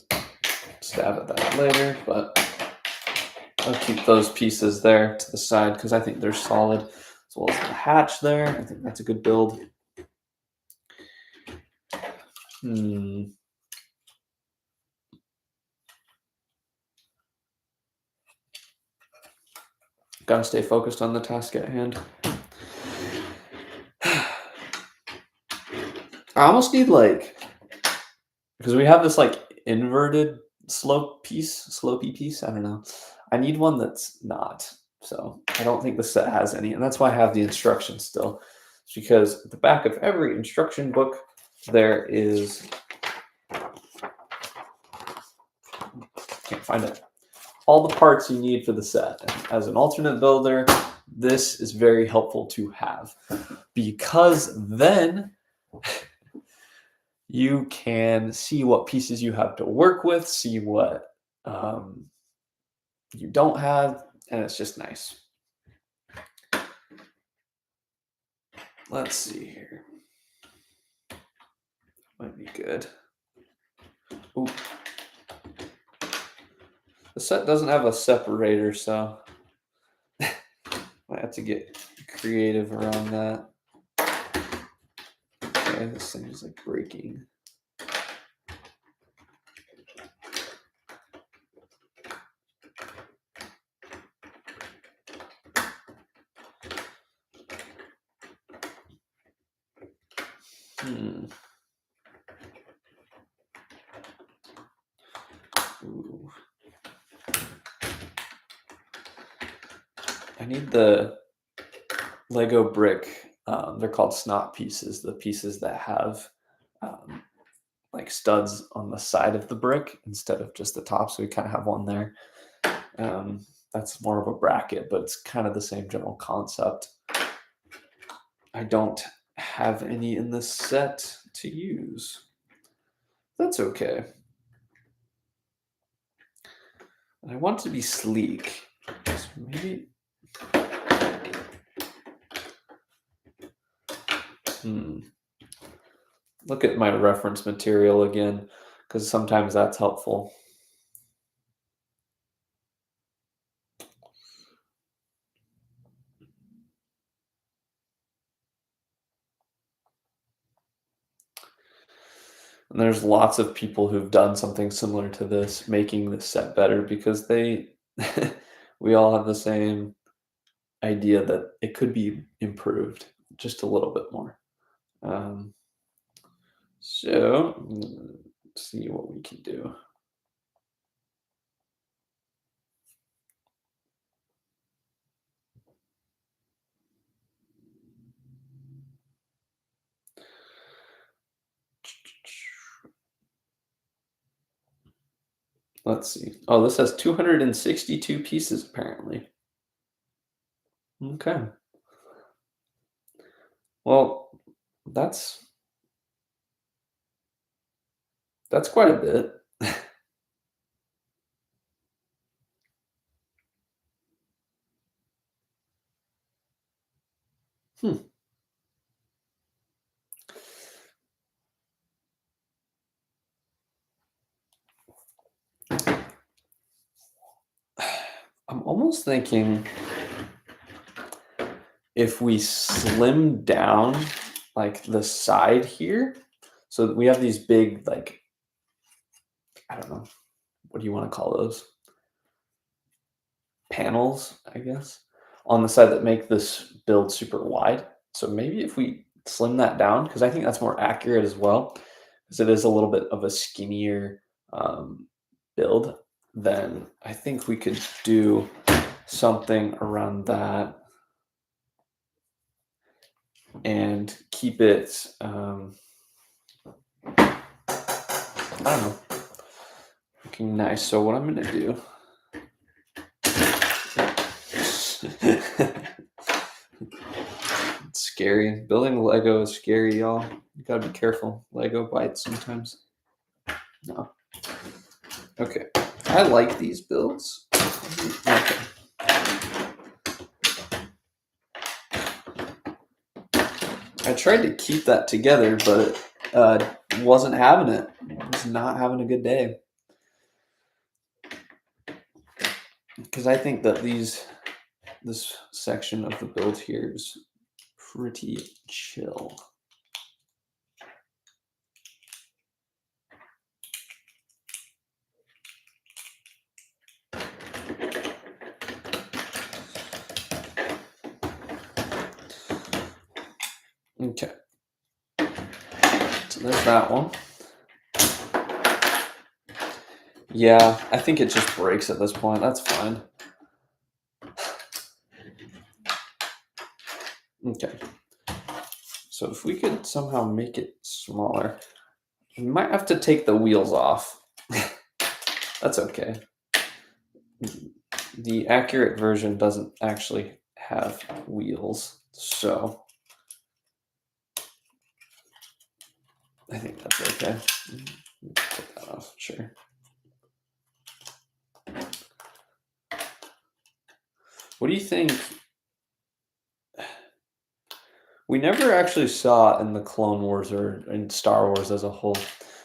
stab at that later, but I'll keep those pieces there to the side because I think they're solid, as well as the hatch there. I think that's a good build. Gotta stay focused on the task at hand. I almost need because we have this inverted slopey piece. I don't know. I need one that's not. So I don't think the set has any, and that's why I have the instructions still. It's because at the back of every instruction book there is. Can't find it. All the parts you need for the set. And as an alternate builder, this is very helpful to have because then you can see what pieces you have to work with, see what you don't have, and it's just nice. Let's see here. Might be good. Ooh. The set doesn't have a separator, so I have to get creative around that. Okay, this thing is breaking. Ooh. I need the Lego brick. They're called snot pieces, the pieces that have studs on the side of the brick instead of just the top. So we kind of have one there. That's more of a bracket, but it's kind of the same general concept. I don't have any in this set to use. That's okay. I want to be sleek. So maybe. Look at my reference material again, because sometimes that's helpful. And there's lots of people who've done something similar to this, making this set better because we all have the same idea that it could be improved just a little bit more. So let's see what we can do. Let's see. Oh, this has 262 pieces apparently. Okay. Well, that's that's quite a bit. Hmm. I'm almost thinking if we slim down like the side here, so we have these big like I don't know, what do you want to call those? Panels, I guess, on the side that make this build super wide. So maybe if we slim that down, because I think that's more accurate as well, because it is a little bit of a skinnier build, then I think we could do something around that and keep it, I don't know, looking nice. So what I'm going to do. It's scary. Building Lego is scary, y'all. You gotta be careful. Lego bites sometimes. No. Okay. I like these builds. Okay. I tried to keep that together, but wasn't having it. Was not having a good day. Because I think that this section of the build here is pretty chill. Okay. So there's that one. Yeah, I think it just breaks at this point. That's fine. Okay. So if we could somehow make it smaller, we might have to take the wheels off. That's okay. The accurate version doesn't actually have wheels, so I think that's okay. Take that off, sure. What do you think? We never actually saw in the Clone Wars or in Star Wars as a whole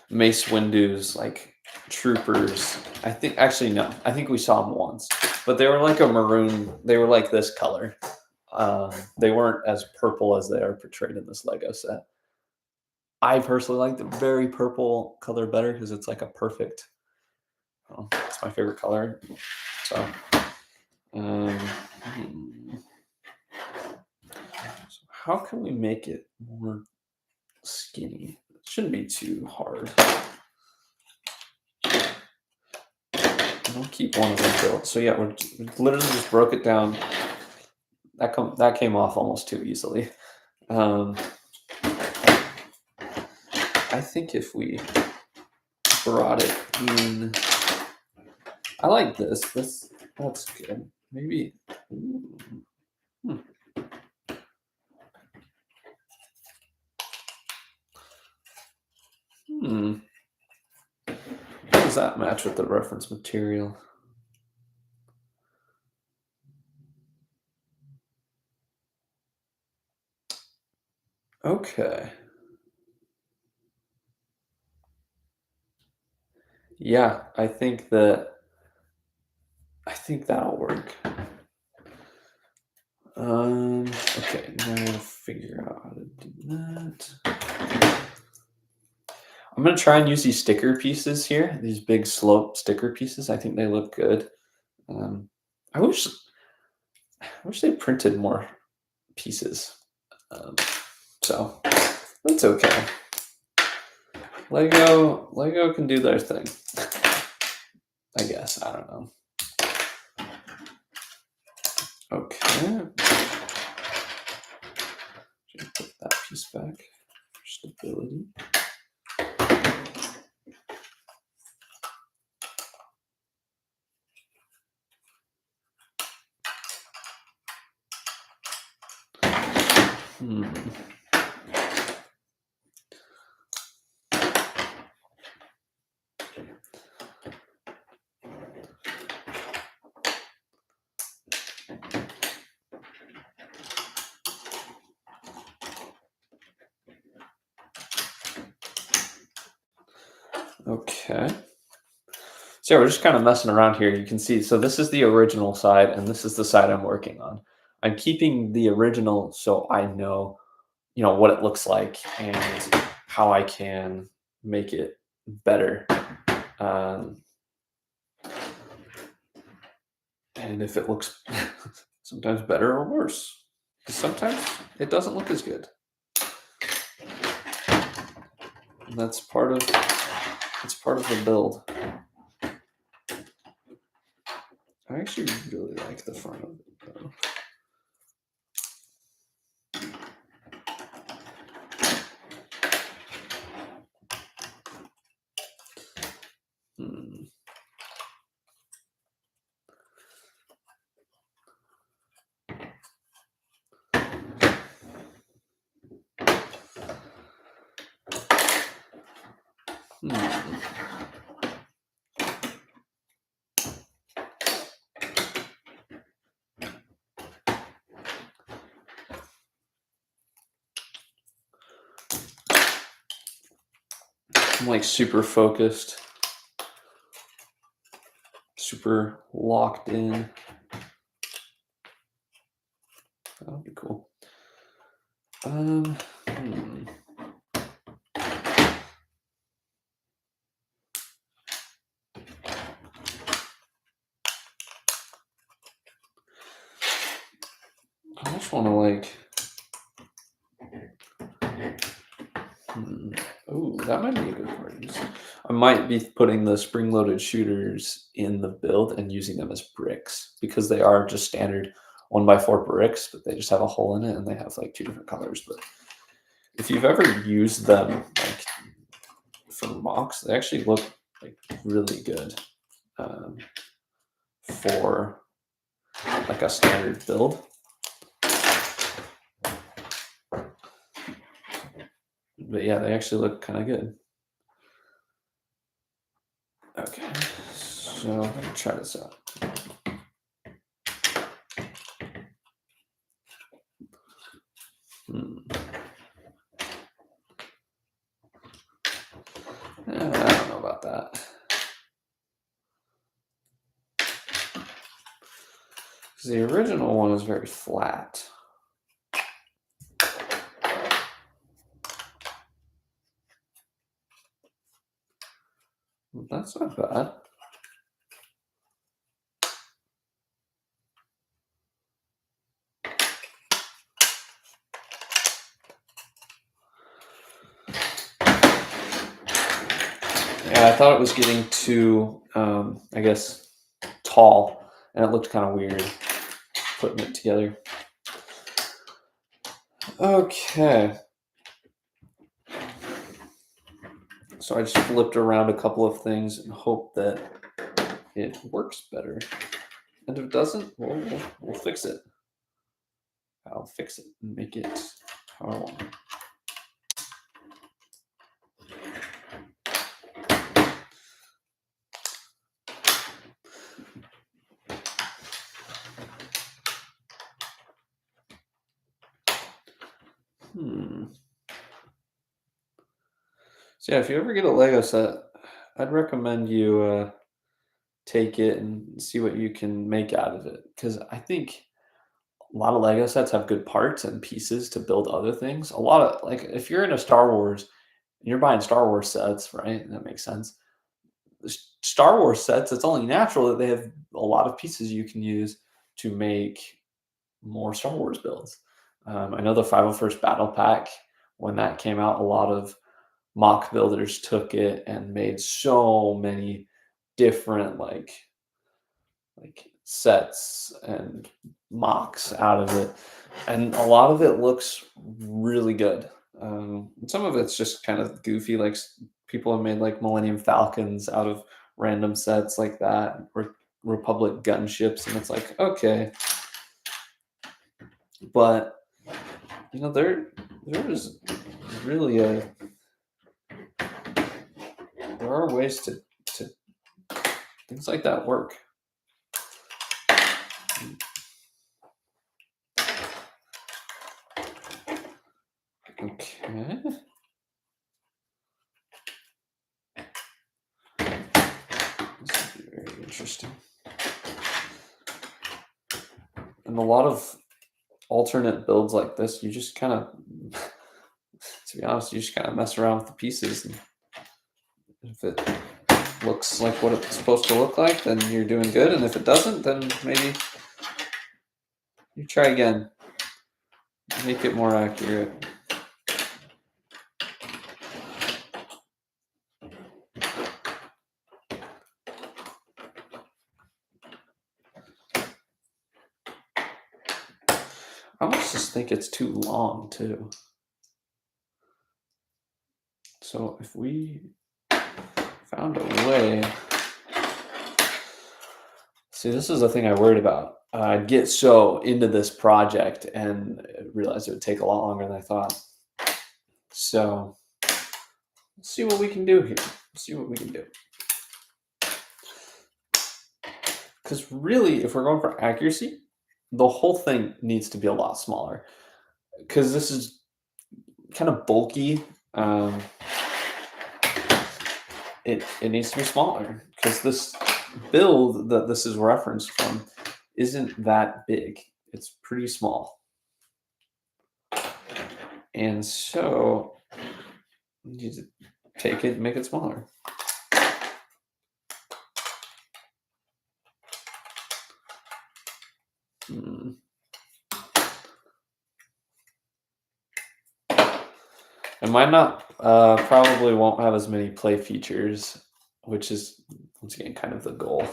Mace Windu's like troopers. I think actually no. I think we saw them once, but they were like a maroon. They were like this color. They weren't as purple as they are portrayed in this Lego set. I personally like the very purple color better because it's like a perfect. Oh, it's my favorite color. So, um, so how can we make it more skinny? It shouldn't be too hard. We'll keep one of them built. So yeah, we literally just broke it down. That came off almost too easily. I think if we brought it in, I like this. That's good. Maybe. How does that match with the reference material? Okay. Yeah, I think that'll work. Okay, now we'll figure out how to do that. I'm gonna try and use these sticker pieces here, these big slope sticker pieces. I think they look good. I wish they printed more pieces. So that's okay. Lego can do their thing. I guess. I don't know. Okay. Just put that piece back for stability. Okay. So yeah, we're just kind of messing around here. You can see, so this is the original side, and this is the side I'm working on. I'm keeping the original so I know, what it looks like and how I can make it better. Um, and if it looks sometimes better or worse, 'cause sometimes it doesn't look as good. And that's part of the build. I actually really like the front of it though. Hmm. I'm like super focused, super locked in. That'll be cool. Hmm. I just want to oh, that might be a good part. I might be putting the spring-loaded shooters in the build and using them as bricks because they are just standard 1x4 bricks, but they just have a hole in it and they have like 2 different colors. But if you've ever used them like for mocks, they actually look like really good for like a standard build. But yeah, they actually look kind of good. Okay, so I'm gonna try this out. I don't know about that. Because the original one is very flat. That's not bad. Yeah, I thought it was getting too, I guess, tall, and it looked kind of weird putting it together. Okay. So I just flipped around a couple of things and hope that it works better. And if it doesn't, we'll fix it. I'll fix it and make it how I want it. So yeah, if you ever get a Lego set, I'd recommend you take it and see what you can make out of it. Because I think a lot of Lego sets have good parts and pieces to build other things. A lot of like if you're in a Star Wars and you're buying Star Wars sets, right? That makes sense. Star Wars sets, it's only natural that they have a lot of pieces you can use to make more Star Wars builds. I know the 501st Battle Pack, when that came out, a lot of mock builders took it and made so many different like sets and mocks out of it, and a lot of it looks really good. Some of it's just kind of goofy, like people have made like Millennium Falcons out of random sets like that, or Republic gunships, and it's like okay, but there's really there are ways to things like that work. Okay. This would be very interesting. And a lot of alternate builds like this, you just kind of, to be honest, you just kind of mess around with the pieces. And if it looks like what it's supposed to look like, then you're doing good. And if it doesn't, then maybe you try again. Make it more accurate. I almost just think it's too long too. So if we found a way, see, this is the thing I worried about. I'd get so into this project and realize it would take a lot longer than I thought. So let's see what we can do here. Let's see what we can do. Because really, if we're going for accuracy, the whole thing needs to be a lot smaller. Because this is kind of bulky. It needs to be smaller. Because this build that this is referenced from isn't that big. It's pretty small. And so you need to take it and make it smaller. And mine probably won't have as many play features, which is once again kind of the goal.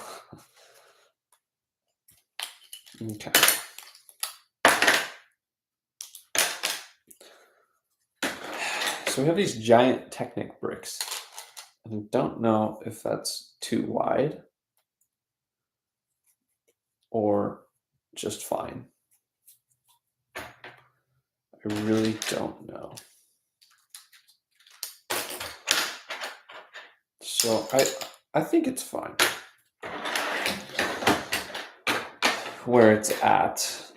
Okay. So we have these giant Technic bricks. And I don't know if that's too wide or just fine. I really don't know. So I think it's fine where it's at.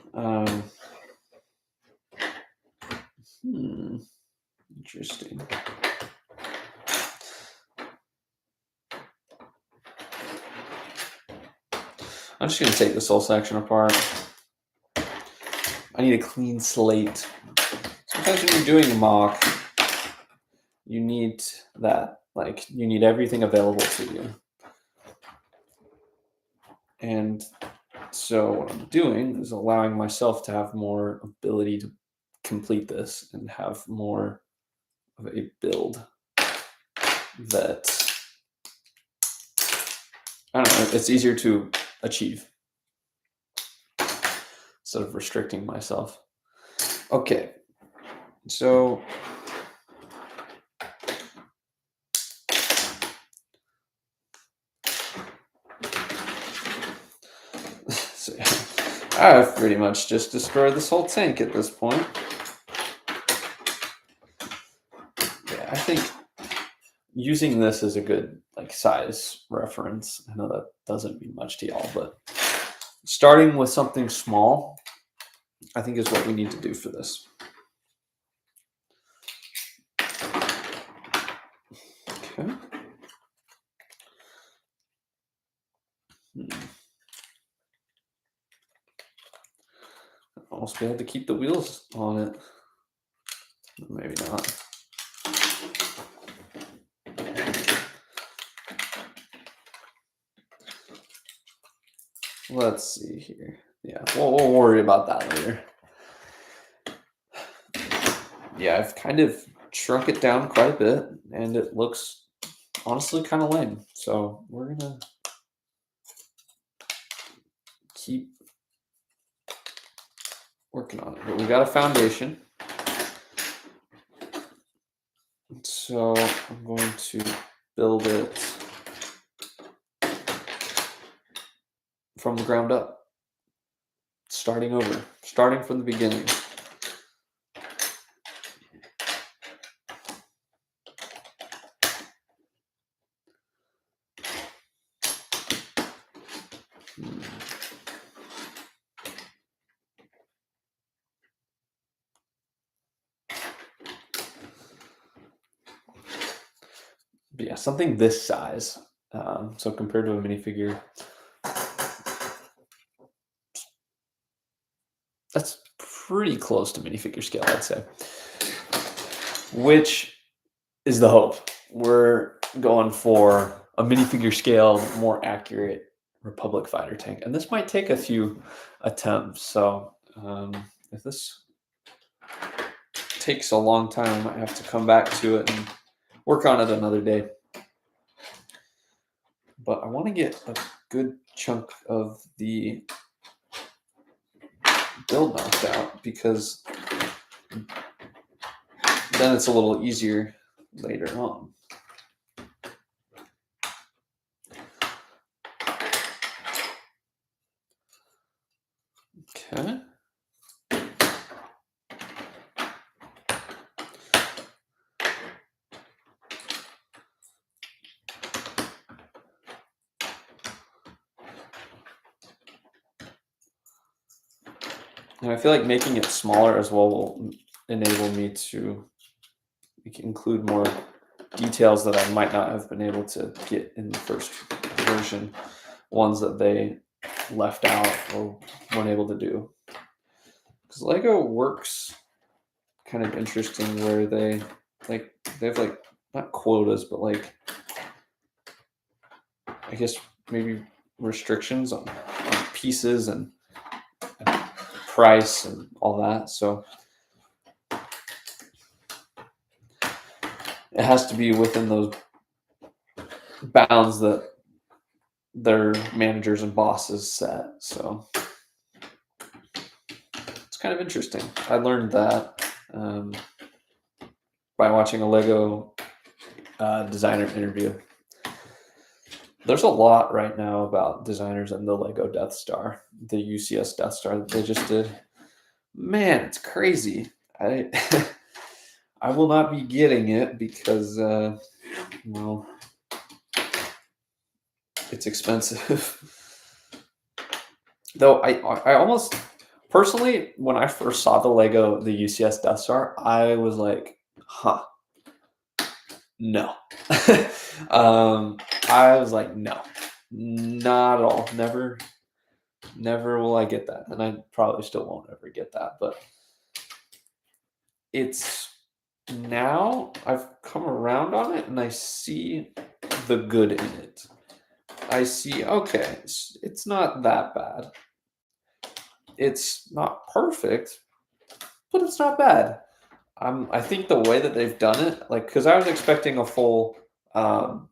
Interesting. I'm just going to take this whole section apart. I need a clean slate. Sometimes when you're doing a mock, you need that. Like, you need everything available to you. And so what I'm doing is allowing myself to have more ability to complete this and have more of a build that, I don't know, it's easier to achieve instead of restricting myself. Okay, so I've pretty much just destroyed this whole tank at this point. Yeah, I think using this as a good size reference, I know that doesn't mean much to y'all, but starting with something small, I think is what we need to do for this. Okay. Almost be able to keep the wheels on it. Maybe not. Let's see here. Yeah, we'll worry about that later. Yeah, I've kind of shrunk it down quite a bit, and it looks honestly kind of lame. So we're gonna keep working on it. But we got a foundation. So I'm going to build it from the ground up, starting over, starting from the beginning. But yeah, something this size. So compared to a minifigure, that's pretty close to minifigure scale, I'd say. Which is the hope. We're going for a minifigure scale, more accurate Republic fighter tank. And this might take a few attempts. So if this takes a long time, I might have to come back to it and work on it another day. But I want to get a good chunk of the build knocked out, because then it's a little easier later on. Okay. And I feel like making it smaller as well will enable me to include more details that I might not have been able to get in the first version, ones that they left out or weren't able to do. Because Lego works kind of interesting, where they have like, not quotas, but like, I guess maybe restrictions on pieces and price and all that. So it has to be within those bounds that their managers and bosses set. So it's kind of interesting. I learned that by watching a Lego designer interview. There's a lot right now about designers and the Lego Death Star, the UCS Death Star that they just did. Man, it's crazy. I I will not be getting it because, well, it's expensive. Though I almost, personally, when I first saw the UCS Death Star, I was like, huh, no. I was like, no, not at all. Never will I get that. And I probably still won't ever get that. But it's, now I've come around on it and I see the good in it. I see, okay, it's not that bad. It's not perfect, but it's not bad. I think the way that they've done it, like, because I was expecting a full, I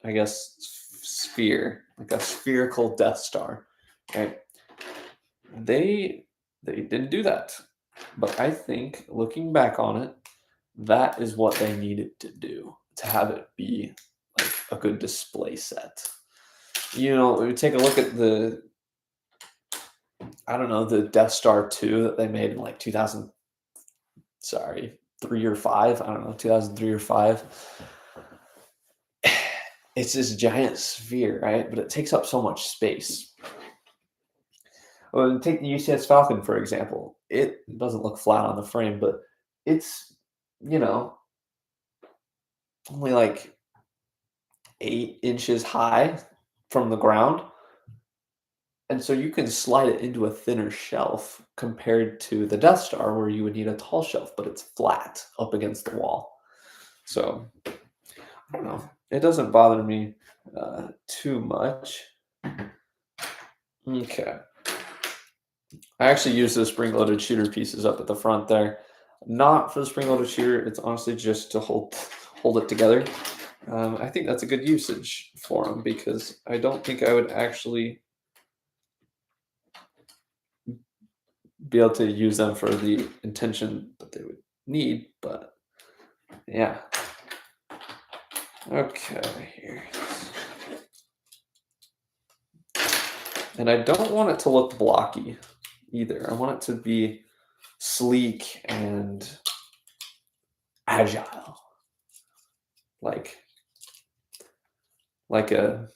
guess, sphere, like a spherical Death Star. Okay, they didn't do that, but I think looking back on it, that is what they needed to do to have it be like a good display set. You know, we take a look at the, I don't know, the Death Star 2 that they made in like 3 or 5. I don't know, 2003 or 5. It's this giant sphere, right? But it takes up so much space. Well, take the UCS Falcon, for example. It doesn't look flat on the frame, but it's, you know, only like 8 inches high from the ground. And so you can slide it into a thinner shelf compared to the Death Star, where you would need a tall shelf, but it's flat up against the wall. So, I don't know. It doesn't bother me too much. Okay. I actually use the spring-loaded shooter pieces up at the front there. Not for the spring loaded shear. It's honestly just to hold it together. I think that's a good usage for them because I don't think I would actually be able to use them for the intention that they would need, but yeah. Okay, here. And I don't want it to look blocky either. I want it to be sleek and agile. Like a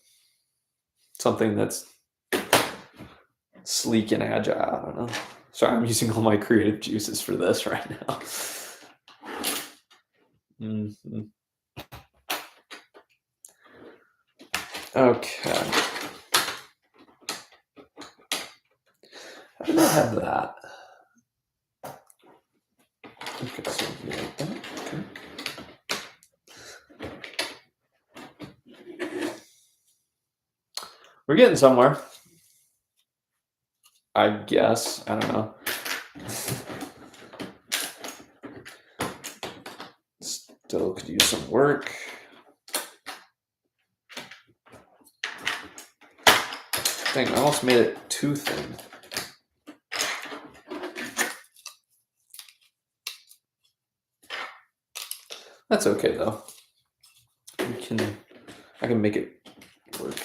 something that's sleek and agile. I don't know. Sorry, I'm using all my creative juices for this right now. Mm-hmm. Okay. I did not have that. Okay, so like that. Okay. We're getting somewhere. I guess. I don't know. Still could use some work. Dang, I almost made it too thin. That's okay though. I can make it work.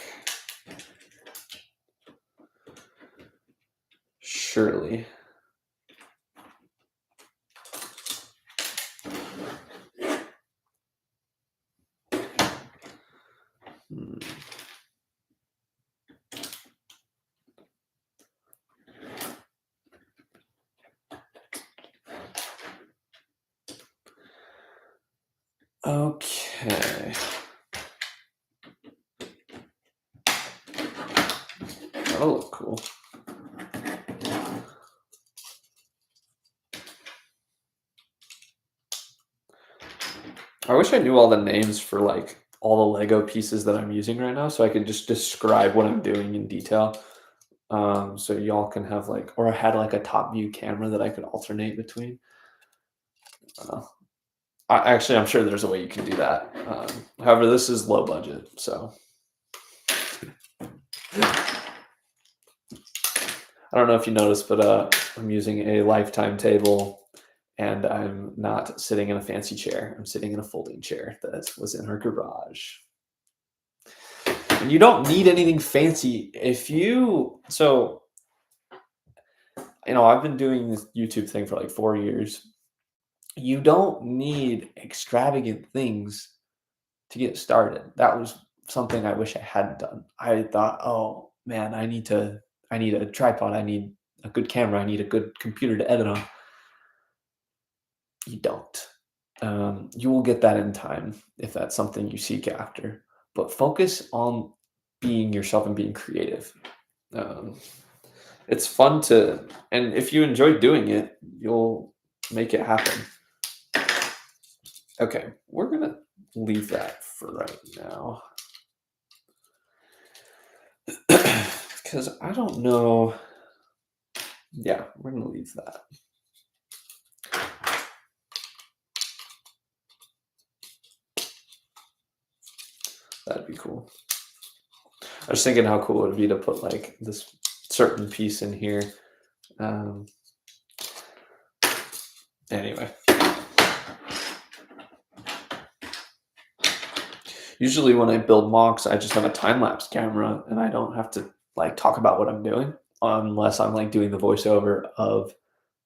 Surely. Okay. That'll look cool. I wish I knew all the names for like all the Lego pieces that I'm using right now so I could just describe what I'm doing in detail. So y'all can have like, or I had like a top view camera that I could alternate between. Actually, I'm sure there's a way you can do that. However, this is low budget, so. I don't know if you noticed, but I'm using a lifetime table and I'm not sitting in a fancy chair. I'm sitting in a folding chair that was in her garage. And you don't need anything fancy. I've been doing this YouTube thing for like 4 years. You don't need extravagant things to get started. That was something I wish I hadn't done. I thought, oh man, I need a tripod. I need a good camera. I need a good computer to edit on. You don't. You will get that in time if that's something you seek after. But focus on being yourself and being creative. It's fun and if you enjoy doing it, you'll make it happen. Okay, we're gonna leave that for right now. Because I don't know. Yeah, we're gonna leave that. That'd be cool. I was thinking how cool it would be to put like this certain piece in here. Anyway. Usually when I build mocks, I just have a time-lapse camera and I don't have to like talk about what I'm doing unless I'm like doing the voiceover of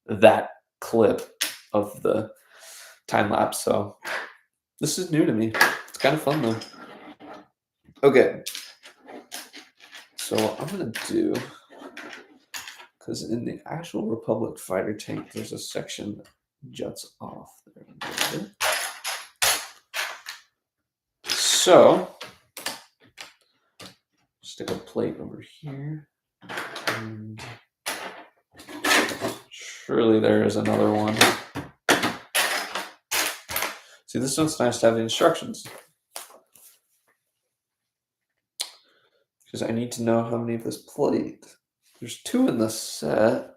that clip of the time lapse. So this is new to me. It's kind of fun though. Okay. So what I'm gonna do, because in the actual Republic fighter tank, there's a section that juts off there. So stick a plate over here. And surely there is another one. See, this one's nice to have the instructions. Because I need to know how many of this plate. There's 2 in the set.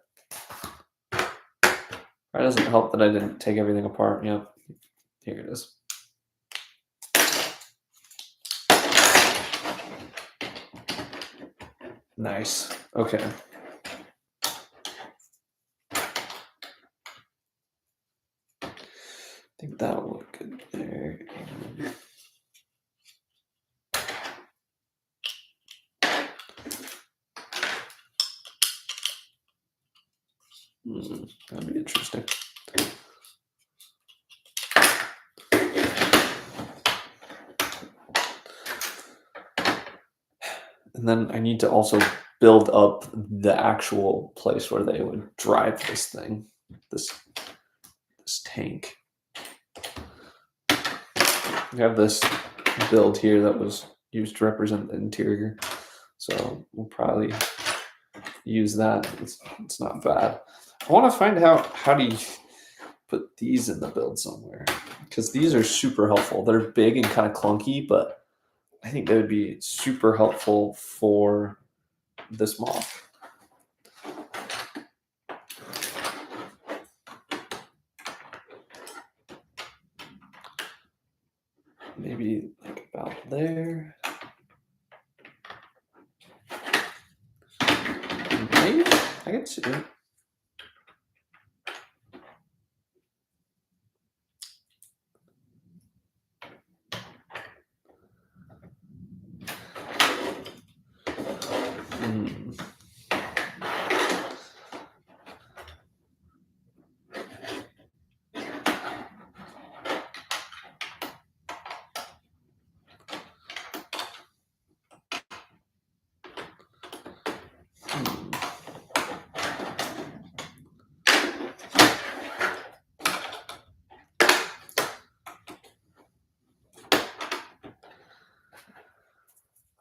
It doesn't help that I didn't take everything apart. Yep, here it is. Nice. Okay. I think that'll look good there. That'd be interesting. And then I need to also build up the actual place where they would drive this thing, this tank. We have this build here that was used to represent the interior, so we'll probably use that. It's not bad. I want to find out how do you put these in the build somewhere, because these are super helpful. They're big and kind of clunky, but I think they would be super helpful for this mock. Maybe like about there. Maybe I can see it.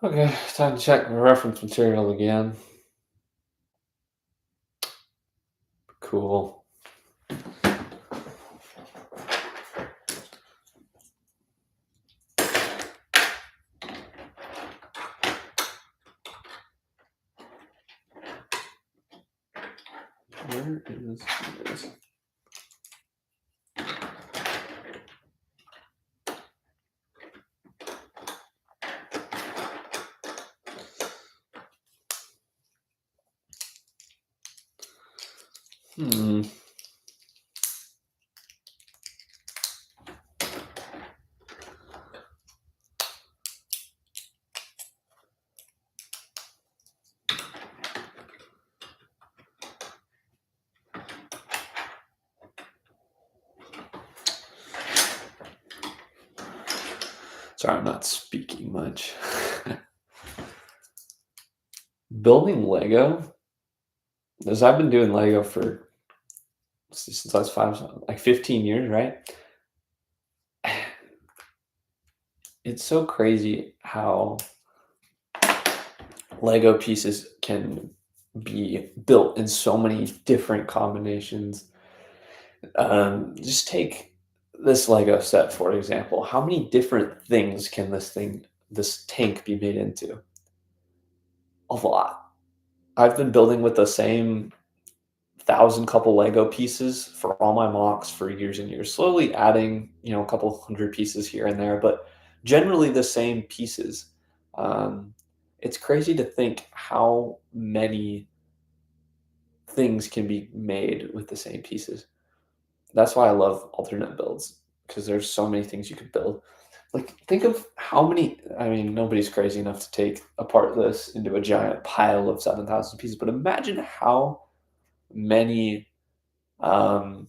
Okay, time to check my reference material again. Cool. Where is this? Sorry, I'm not speaking much. Building Lego, as I've been doing Lego since I was 5, like 15 years, right? It's so crazy how Lego pieces can be built in so many different combinations. Just take this Lego set, for example. How many different things can this tank be made into? A lot. I've been building with the same 1,000 couple Lego pieces for all my mocks for years and years, slowly adding, a couple hundred pieces here and there, but generally the same pieces. Um, it's crazy to think how many things can be made with the same pieces. That's why I love alternate builds, because there's so many things you could build. Like, think of how many. I mean, nobody's crazy enough to take apart this into a giant pile of 7,000 pieces, but imagine how many um,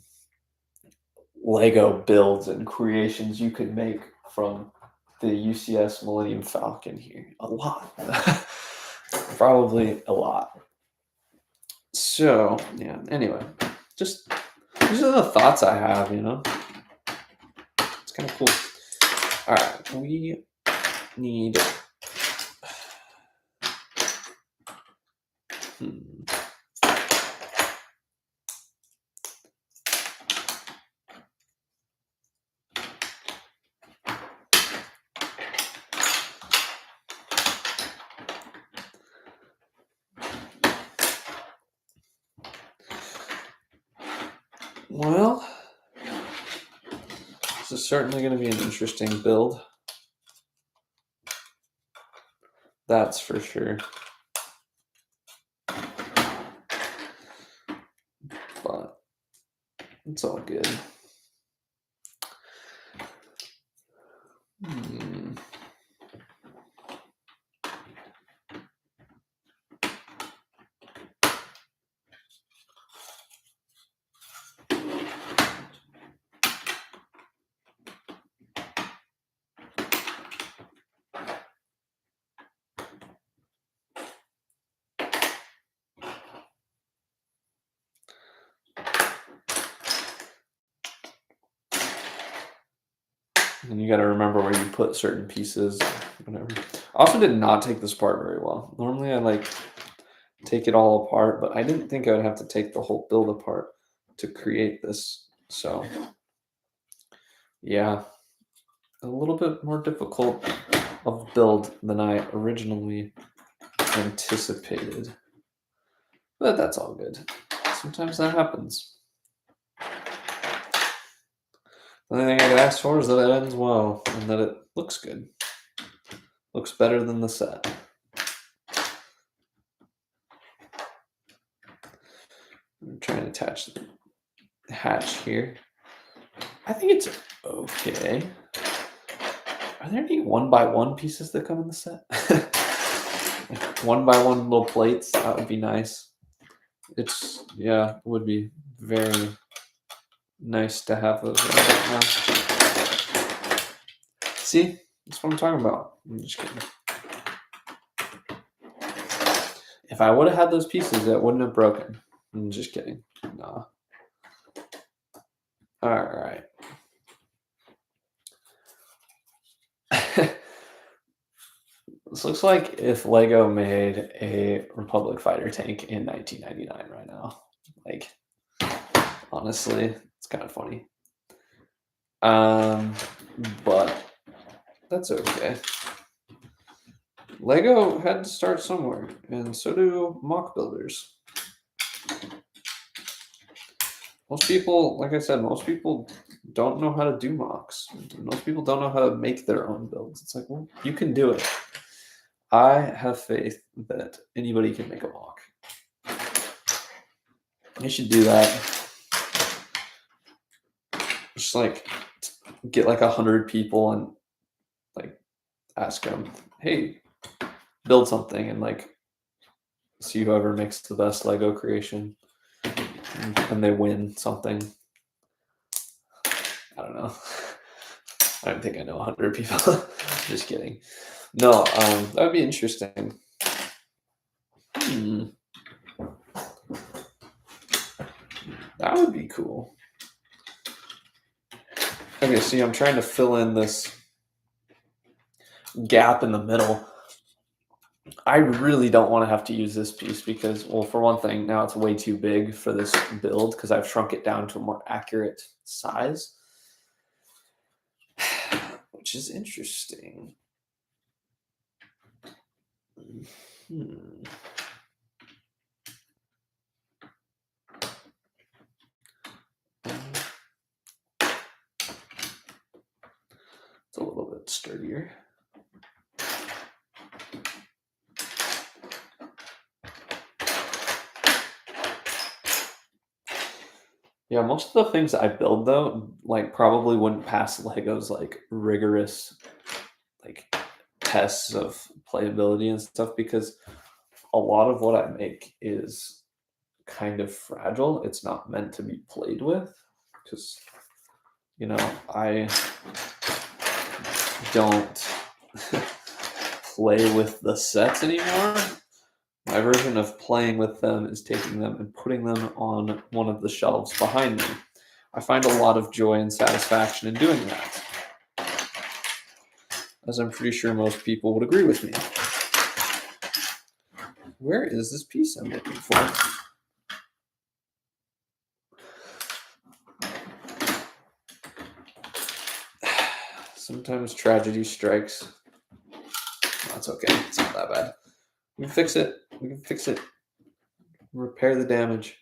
Lego builds and creations you could make from the UCS Millennium Falcon here. A lot. Probably a lot. So, yeah, anyway, just these are the thoughts I have, It's kind of cool. All right, we need. Well, this is certainly going to be an interesting build. That's for sure. But it's all good. And you got to remember where you put certain pieces, whatever. I also did not take this apart very well. Normally I like take it all apart, but I didn't think I would have to take the whole build apart to create this. So yeah, a little bit more difficult of build than I originally anticipated. But that's all good. Sometimes that happens. The only thing I could ask for is that it ends well and that it looks good. Looks better than the set. I'm trying to attach the hatch here. I think it's okay. Are there any 1x1 pieces that come in the set? 1x1 little plates, that would be nice. It's, yeah, it would be very nice to have those right now. See, that's what I'm talking about. I'm just kidding. If I would have had those pieces, it wouldn't have broken. I'm just kidding. Nah. All right. This looks like if Lego made a Republic fighter tank in 1999 right now. Like, honestly, it's kind of funny. But that's okay. Lego had to start somewhere, and so do mock builders. Most people, like I said, most people don't know how to do mocks. Most people don't know how to make their own builds. It's like, well, you can do it. I have faith that anybody can make a mock. You should do that. Just like get like 100 people and like ask them, hey, build something, and like see whoever makes the best Lego creation, and they win something. I don't know. I don't think I know 100 people. Just kidding. No, that would be interesting. That would be cool. Okay, see, I'm trying to fill in this gap in the middle. I really don't want to have to use this piece because, well, for one thing, now it's way too big for this build because I've shrunk it down to a more accurate size, which is interesting. It's a little bit sturdier. Yeah, most of the things I build though, like probably wouldn't pass Lego's like rigorous like tests of playability and stuff because a lot of what I make is kind of fragile. It's not meant to be played with because you know, I don't play with the sets anymore. My version of playing with them is taking them and putting them on one of the shelves behind me. I find a lot of joy and satisfaction in doing that, as I'm pretty sure most people would agree with me. Where is this piece I'm looking for? Sometimes tragedy strikes. That's okay. It's not that bad. We can fix it. We can fix it. Repair the damage.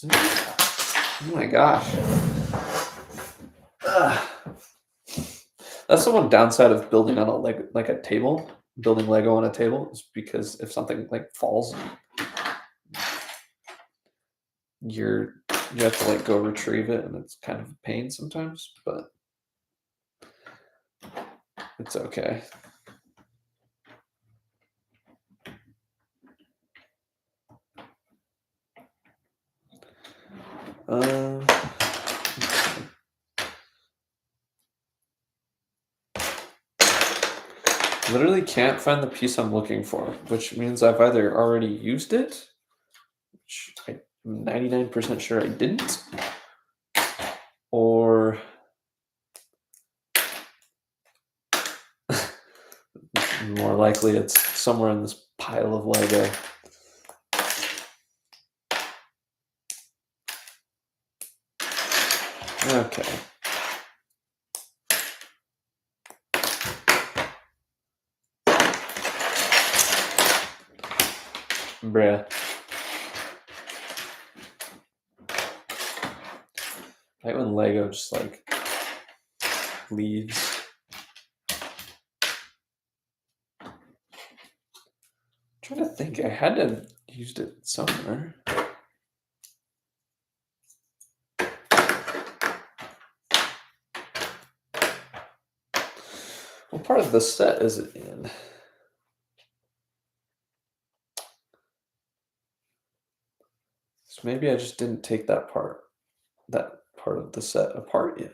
Oh my gosh. That's the one downside of building on a table. Building Lego on a table is because if something like falls, you have to like go retrieve it, and it's kind of a pain sometimes, but it's okay. Literally can't find the piece I'm looking for, which means I've either already used it, which I'm 99% sure I didn't, or more likely it's somewhere in this pile of Lego. Okay. Bruh. Right when Lego just like leaves. I'm trying to think, I had to have used it somewhere. What part of the set is it in? So maybe I just didn't take that part of the set apart yet.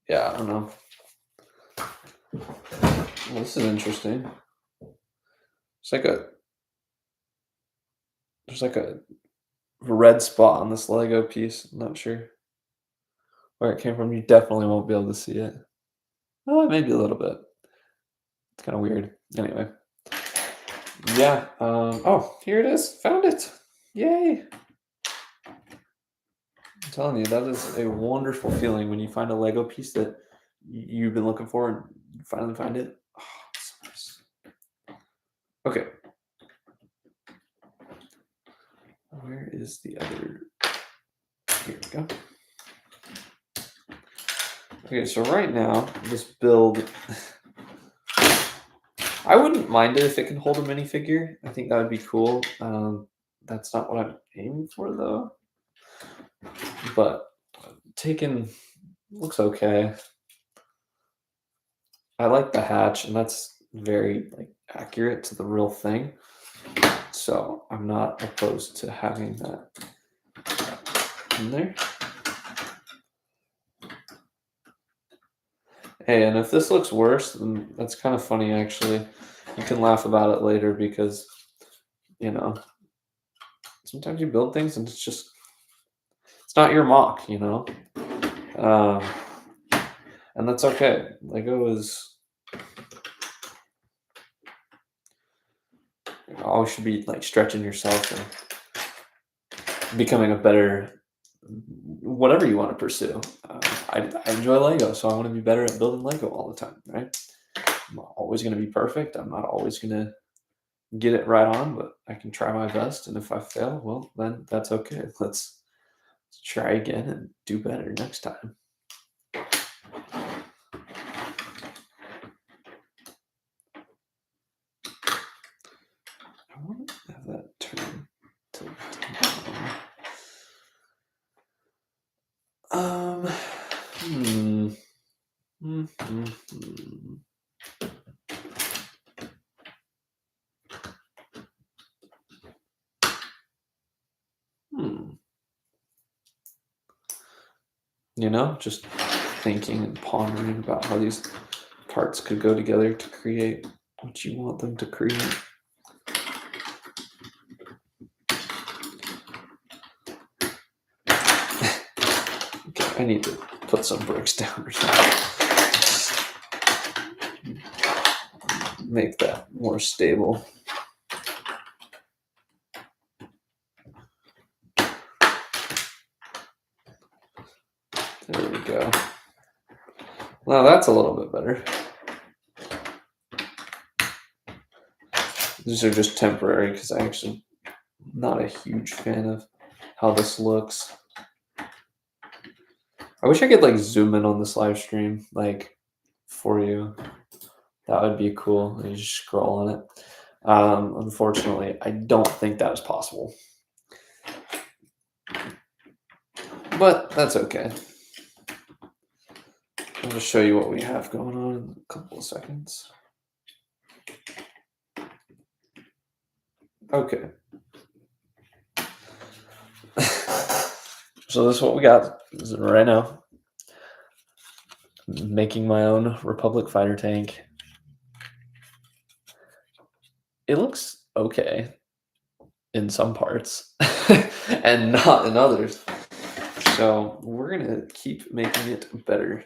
Yeah, I don't know. Well, this is interesting. There's like a red spot on this Lego piece. I'm not sure where it came from. You definitely won't be able to see it. Oh, maybe a little bit. It's kind of weird. Anyway. Yeah. Oh, here it is. Found it. Yay. I'm telling you, that is a wonderful feeling when you find a Lego piece that you've been looking for and you finally find it. Oh, it's so nice. Okay. Where is the other? Here we go. Okay, so right now, this build, I wouldn't mind it if it can hold a minifigure. I think that would be cool. That's not what I'm aiming for, though. But taken looks okay. I like the hatch, and that's very like accurate to the real thing. So I'm not opposed to having that in there. Hey, and if this looks worse, then that's kind of funny, actually. You can laugh about it later because, you know, sometimes you build things and it's not your mock, you know? And that's okay. Lego is, you always should be like stretching yourself and becoming a better, whatever you want to pursue. I enjoy Lego, so I want to be better at building Lego all the time, right? I'm not always going to be perfect. I'm not always going to get it right on, but I can try my best. And if I fail, well, then that's okay. Let's try again and do better next time. I want to have that turn to You know, just thinking and pondering about how these parts could go together to create what you want them to create. Okay, I need to put some bricks down or something. Make that more stable. There we go. Now that's a little bit better. These are just temporary because I actually not a huge fan of how this looks. I wish I could like zoom in on this live stream like for you. That would be cool. You just scroll on it. Unfortunately, I don't think that is possible. But that's okay. I'll just show you what we have going on in a couple of seconds. Okay. So this is what we got right now. Making my own Republic fighter tank. It looks okay in some parts and not in others. So we're gonna keep making it better.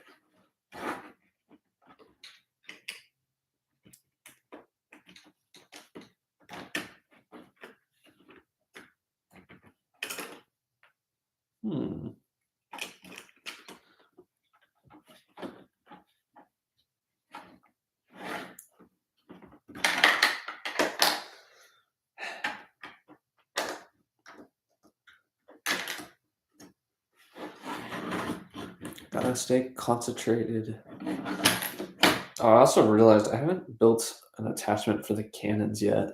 Gotta stay concentrated. Oh, I also realized I haven't built an attachment for the cannons yet.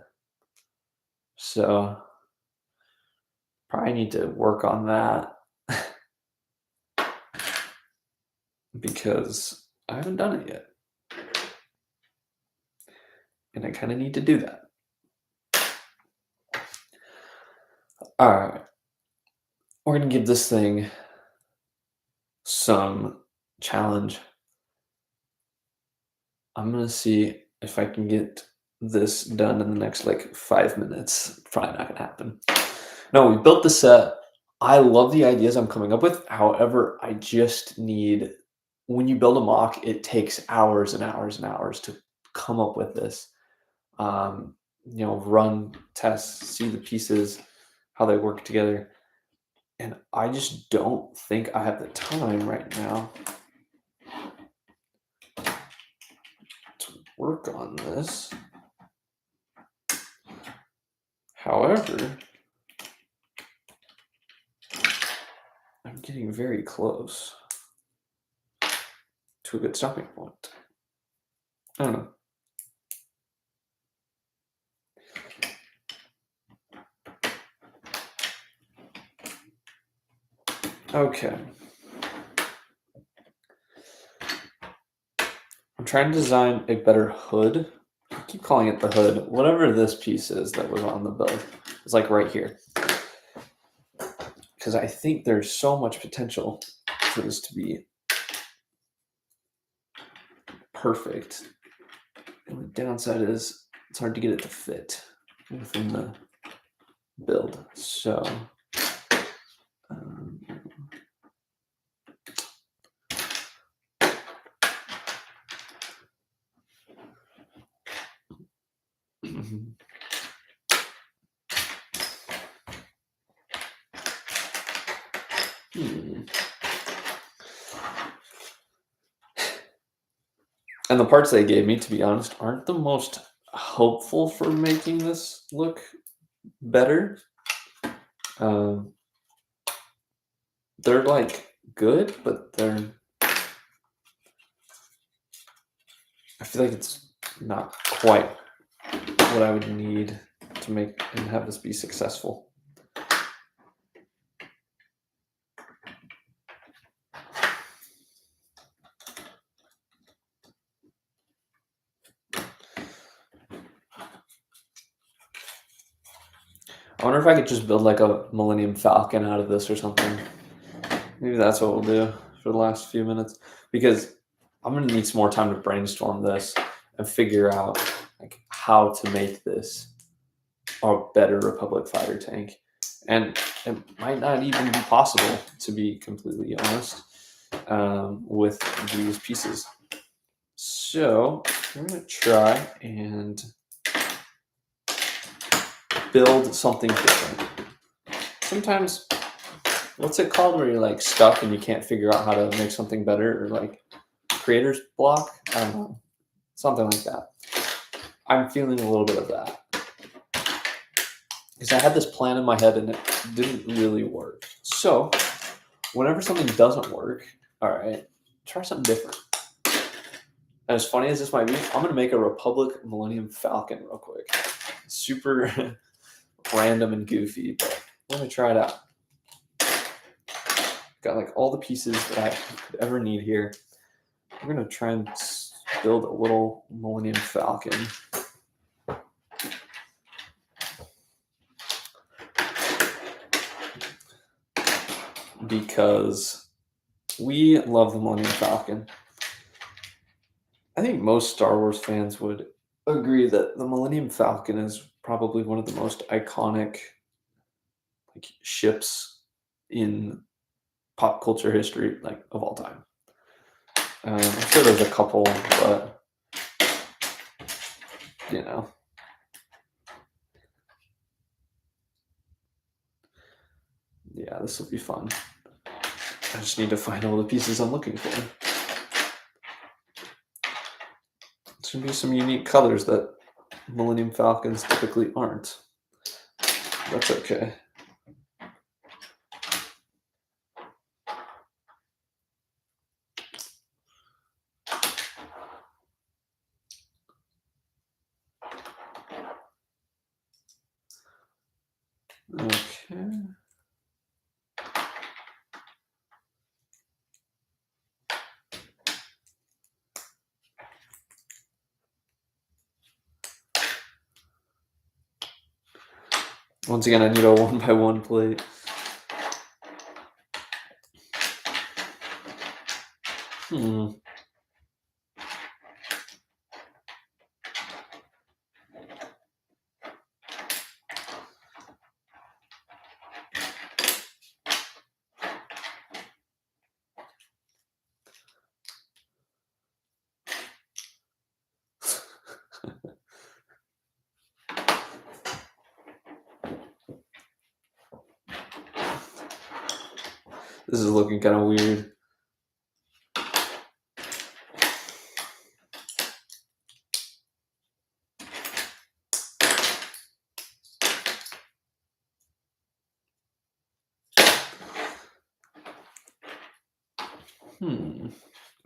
So probably need to work on that because I haven't done it yet. And I kind of need to do that. All right. We're going to give this thing some challenge. I'm going to see if I can get this done in the next like 5 minutes. Probably not going to happen. No, we built the set. I love the ideas I'm coming up with. However, I just need, when you build a mock, it takes hours and hours and hours to come up with this. Run tests, see the pieces, how they work together. And I just don't think I have the time right now to work on this. However, I'm getting very close to a good stopping point. I don't know. Okay. I'm trying to design a better hood. I keep calling it the hood. Whatever this piece is that was on the build, it's like right here. Because I think there's so much potential for this to be perfect. And the downside is it's hard to get it to fit within the build. So and the parts they gave me, to be honest, aren't the most hopeful for making this look better. They're like good, but I feel like it's not quite what I would need to make and have this be successful. I wonder if I could just build like a Millennium Falcon out of this or something. Maybe that's what we'll do for the last few minutes, because I'm gonna need some more time to brainstorm this and figure out like how to make this a better Republic fighter tank. And it might not even be possible, to be completely honest, with these pieces. So we're gonna try and build something different. Sometimes, what's it called where you're like stuck and you can't figure out how to make something better, or like creator's block? I don't know, something like that. I'm feeling a little bit of that. because I had this plan in my head and it didn't really work. So whenever something doesn't work, all right, try something different. And as funny as this might be, I'm gonna make a Republic Millennium Falcon real quick. Super random and goofy, but let me try it out. Got like all the pieces that I could ever need here. I'm gonna try and build a little Millennium Falcon. Because we love the Millennium Falcon. I think most Star Wars fans would agree that the Millennium Falcon is probably one of the most iconic like ships in pop culture history, like of all time. I'm sure there's a couple, but you know, yeah, this will be fun. I just need to find all the pieces I'm looking for. It's gonna be some unique colors that Millennium Falcons typically aren't. That's okay. Okay. Once again, I need a 1x1 plate. This is looking kind of weird.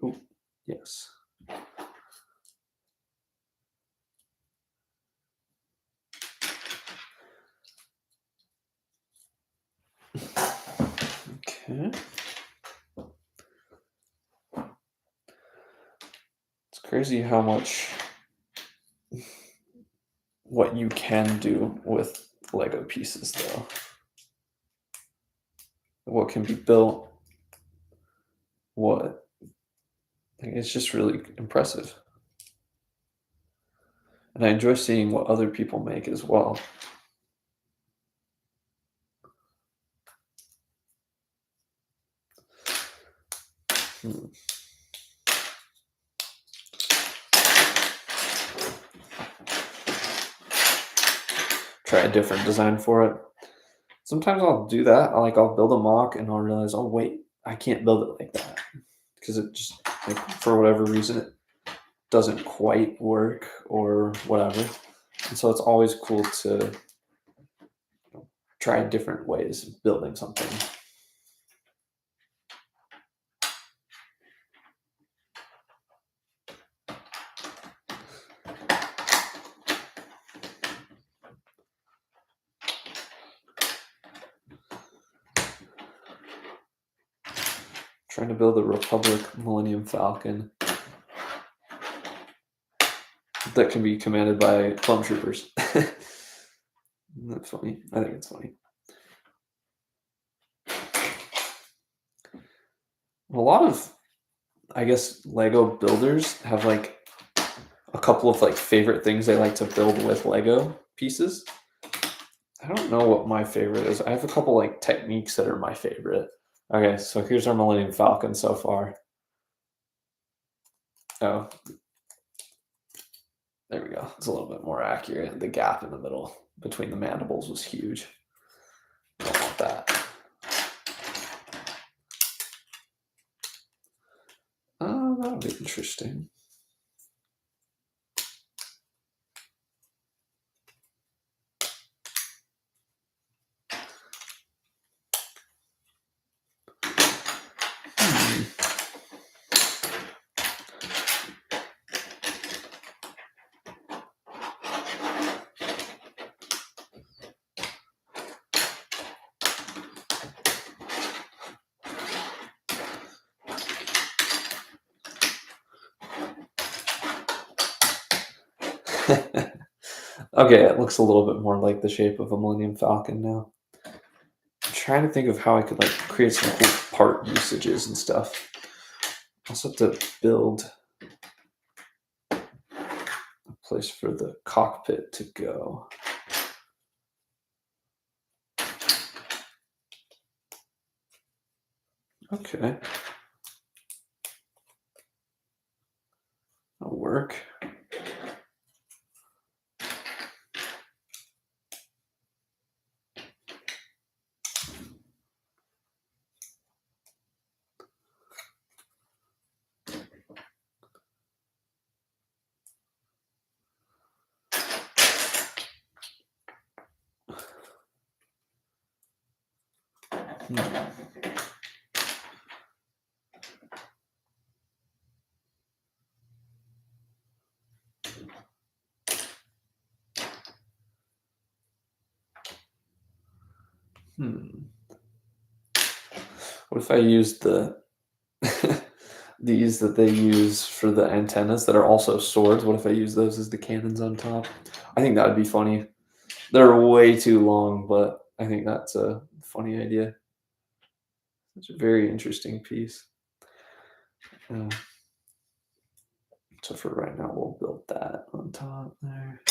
Oh, yes. Okay. It's crazy how much what you can do with Lego pieces, though. What can be built, what. It's just really impressive. And I enjoy seeing what other people make as well. Try a different design for it. Sometimes I'll do that. I'll build a mock and I'll realize, oh wait, I can't build it like that because it just like for whatever reason it doesn't quite work or whatever. And so it's always cool to try different ways of building something. Trying to build a Republic Millennium Falcon that can be commanded by clone troopers. That's funny. I think it's funny. A lot of, I guess, Lego builders have like a couple of like favorite things they like to build with Lego pieces. I don't know what my favorite is. I have a couple like techniques that are my favorite. Okay, so here's our Millennium Falcon so far. Oh, there we go. It's a little bit more accurate. The gap in the middle between the mandibles was huge. Don't want that. Oh, that'll be interesting. Okay, it looks a little bit more like the shape of a Millennium Falcon now. I'm trying to think of how I could like create some cool part usages and stuff. I also have to build a place for the cockpit to go. Okay. That'll work. What if I used the these that they use for the antennas that are also swords? What if I use those as the cannons on top? I think that would be funny. They're way too long, but I think that's a funny idea. It's a very interesting piece. So for right now, we'll build that on top there.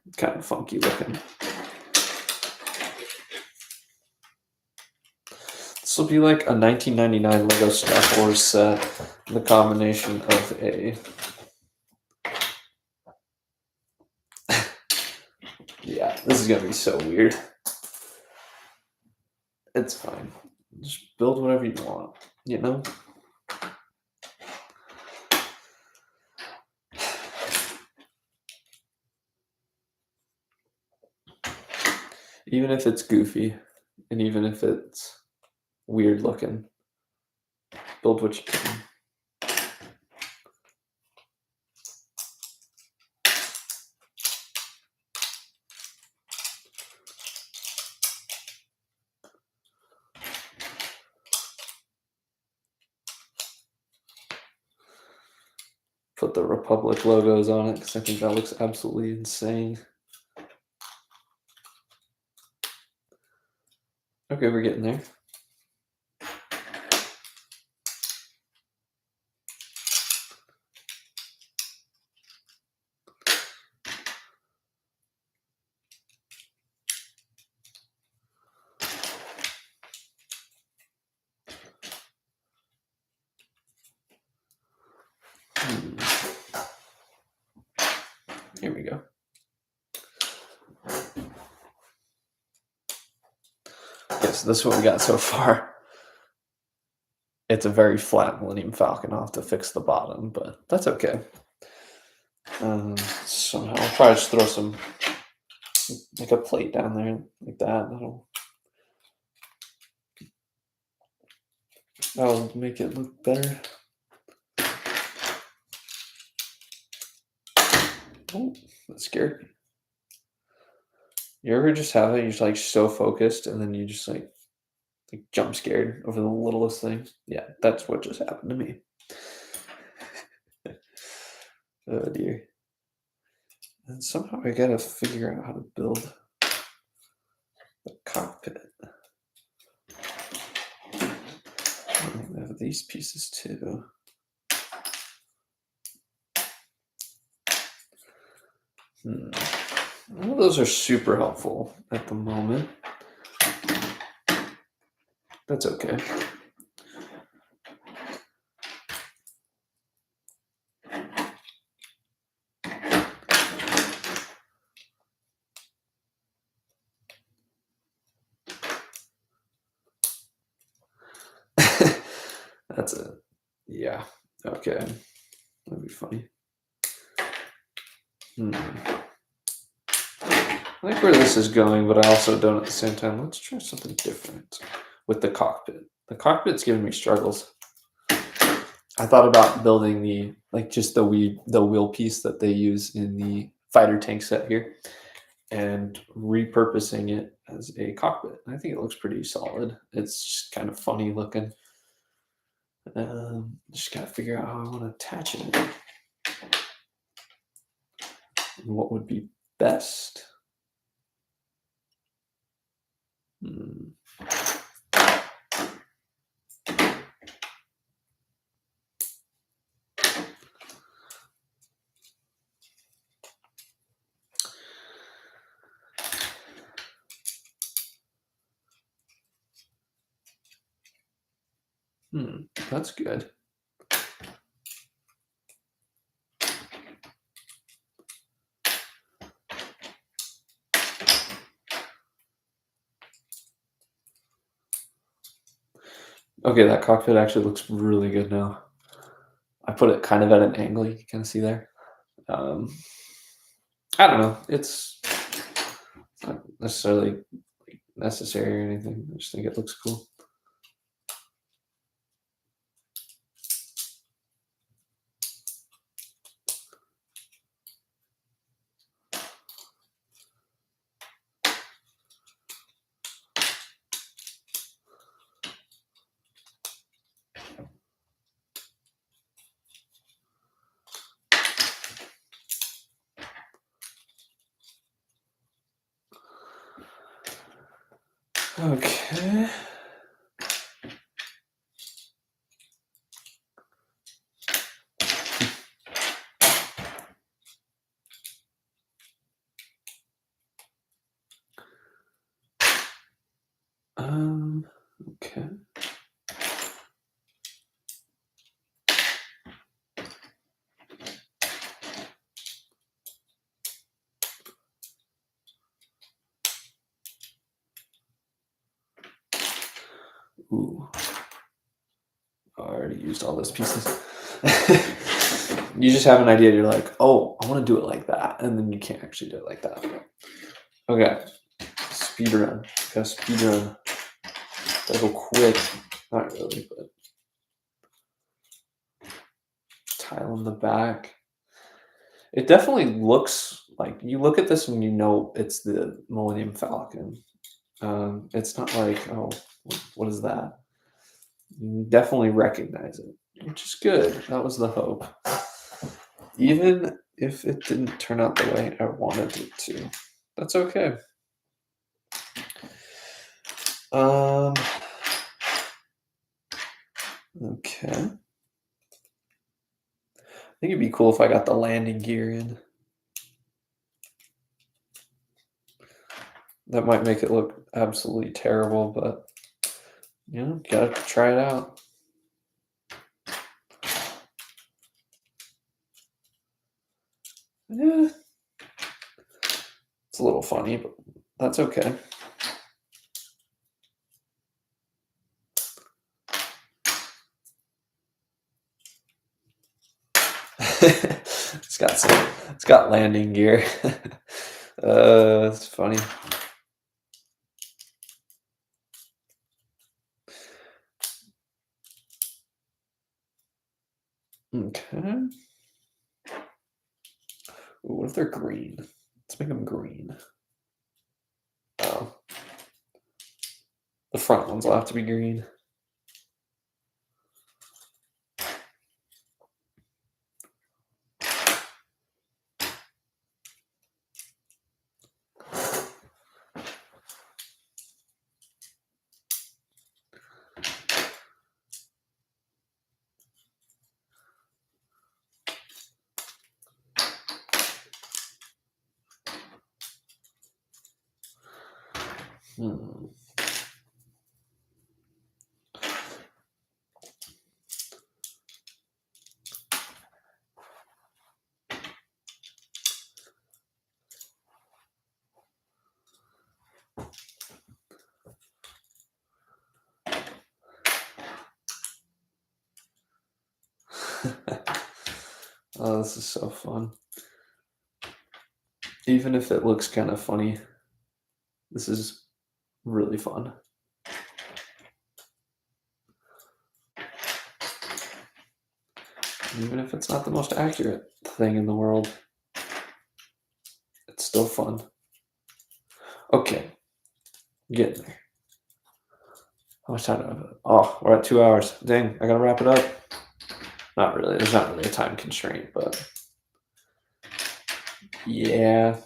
It's kind of funky looking. This will be like a 1999 Lego Star Wars set, the combination of a yeah, this is gonna be so weird. It's fine. Just build whatever you want, you know? Even if it's goofy, and even if it's weird looking, build what you can. Put the Republic logos on it because I think that looks absolutely insane. Okay, we're getting there. Here we go. Okay, so this is what we got so far. It's a very flat Millennium Falcon. I'll have to fix the bottom, but that's okay. Somehow I'll probably just throw some, like a plate down there like that. That'll make it look better. Oh, that scared me. You ever just have it, you're just like so focused and then you just like jump scared over the littlest thing? Yeah, that's what just happened to me. Oh dear. And somehow I gotta figure out how to build the cockpit. I have these pieces too. None of those are super helpful at the moment. That's okay. That's it. Yeah. Okay. That'd be funny. I like where this is going, but I also don't at the same time. Let's try something different with the cockpit. The cockpit's giving me struggles. I thought about building just the wheel piece that they use in the fighter tank set here and repurposing it as a cockpit. I think it looks pretty solid. It's just kind of funny looking. Just gotta figure out how I want to attach it and what would be best. That's good. Okay, that cockpit actually looks really good now. I put it kind of at an angle, you can kind of see there. I don't know. It's not necessarily necessary or anything. I just think it looks cool. Okay. Okay. Ooh. I already used all those pieces. You just have an idea, you're like, oh, I want to do it like that, and then you can't actually do it like that. Okay. Speed run. Gotta speed run. Gotta go quick. Not really, but tile in the back. It definitely looks like you look at this and you know it's the Millennium Falcon. It's not like, oh, what is that? You definitely recognize it, which is good. That was the hope. Even if it didn't turn out the way I wanted it to, that's okay. Okay. I think it'd be cool if I got the landing gear in. That might make it look absolutely terrible, but gotta try it out. Yeah. It's a little funny, but that's okay. It's got landing gear. It's funny. Okay. Ooh, what if they're green? Let's make them green. Oh. The front ones will have to be green. Oh, this is so fun. Even if it looks kind of funny, This is really fun. Even if it's not the most accurate thing in the world, it's still fun. Okay, getting there. How much time do I have? Oh, we're at 2 hours. Dang, I gotta wrap it up. Not really. There's not really a time constraint, but yeah.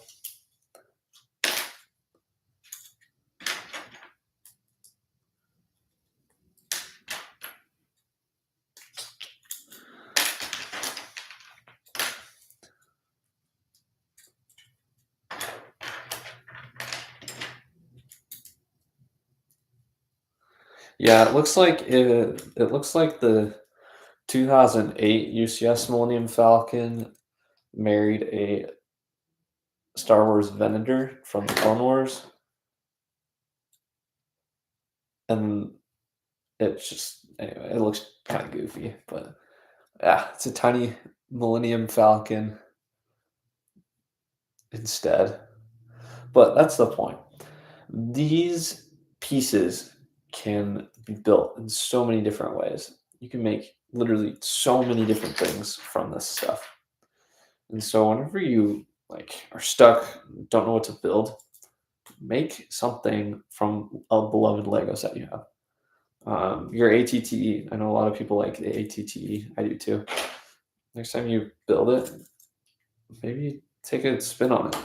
Yeah, it looks like the 2008 UCS Millennium Falcon married a Star Wars Venator from the Clone Wars, and it's just anyway, it looks kind of goofy, but yeah, it's a tiny Millennium Falcon instead. But that's the point. These pieces can be built in so many different ways. You can make literally so many different things from this stuff. And so whenever you like are stuck, don't know what to build, make something from a beloved Lego set you have. Your ATTE, I know a lot of people like the ATTE. I do too. Next time you build it, maybe take a spin on it.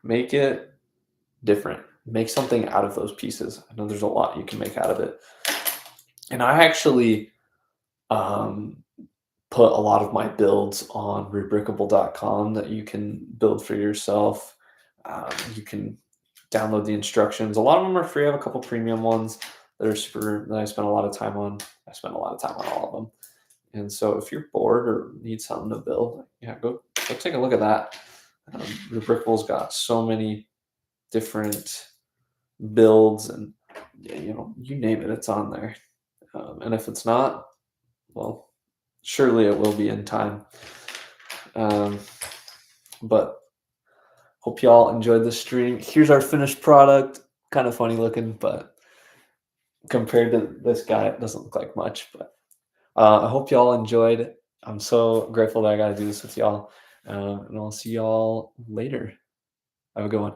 Make it different. Make something out of those pieces. I know there's a lot you can make out of it. And I actually um, put a lot of my builds on rebrickable.com that you can build for yourself. You can download the instructions. A lot of them are free. I have a couple premium ones that are super that I spend a lot of time on. I spend a lot of time on all of them. And so if you're bored or need something to build, yeah, go take a look at that. Rebrickable's got so many different builds and yeah, you name it, it's on there. And if it's not, well, surely it will be in time. But hope y'all enjoyed the stream. Here's our finished product. Kind of funny looking, but compared to this guy, it doesn't look like much. But I hope y'all enjoyed. I'm so grateful that I got to do this with y'all. And I'll see y'all later. Have a good one.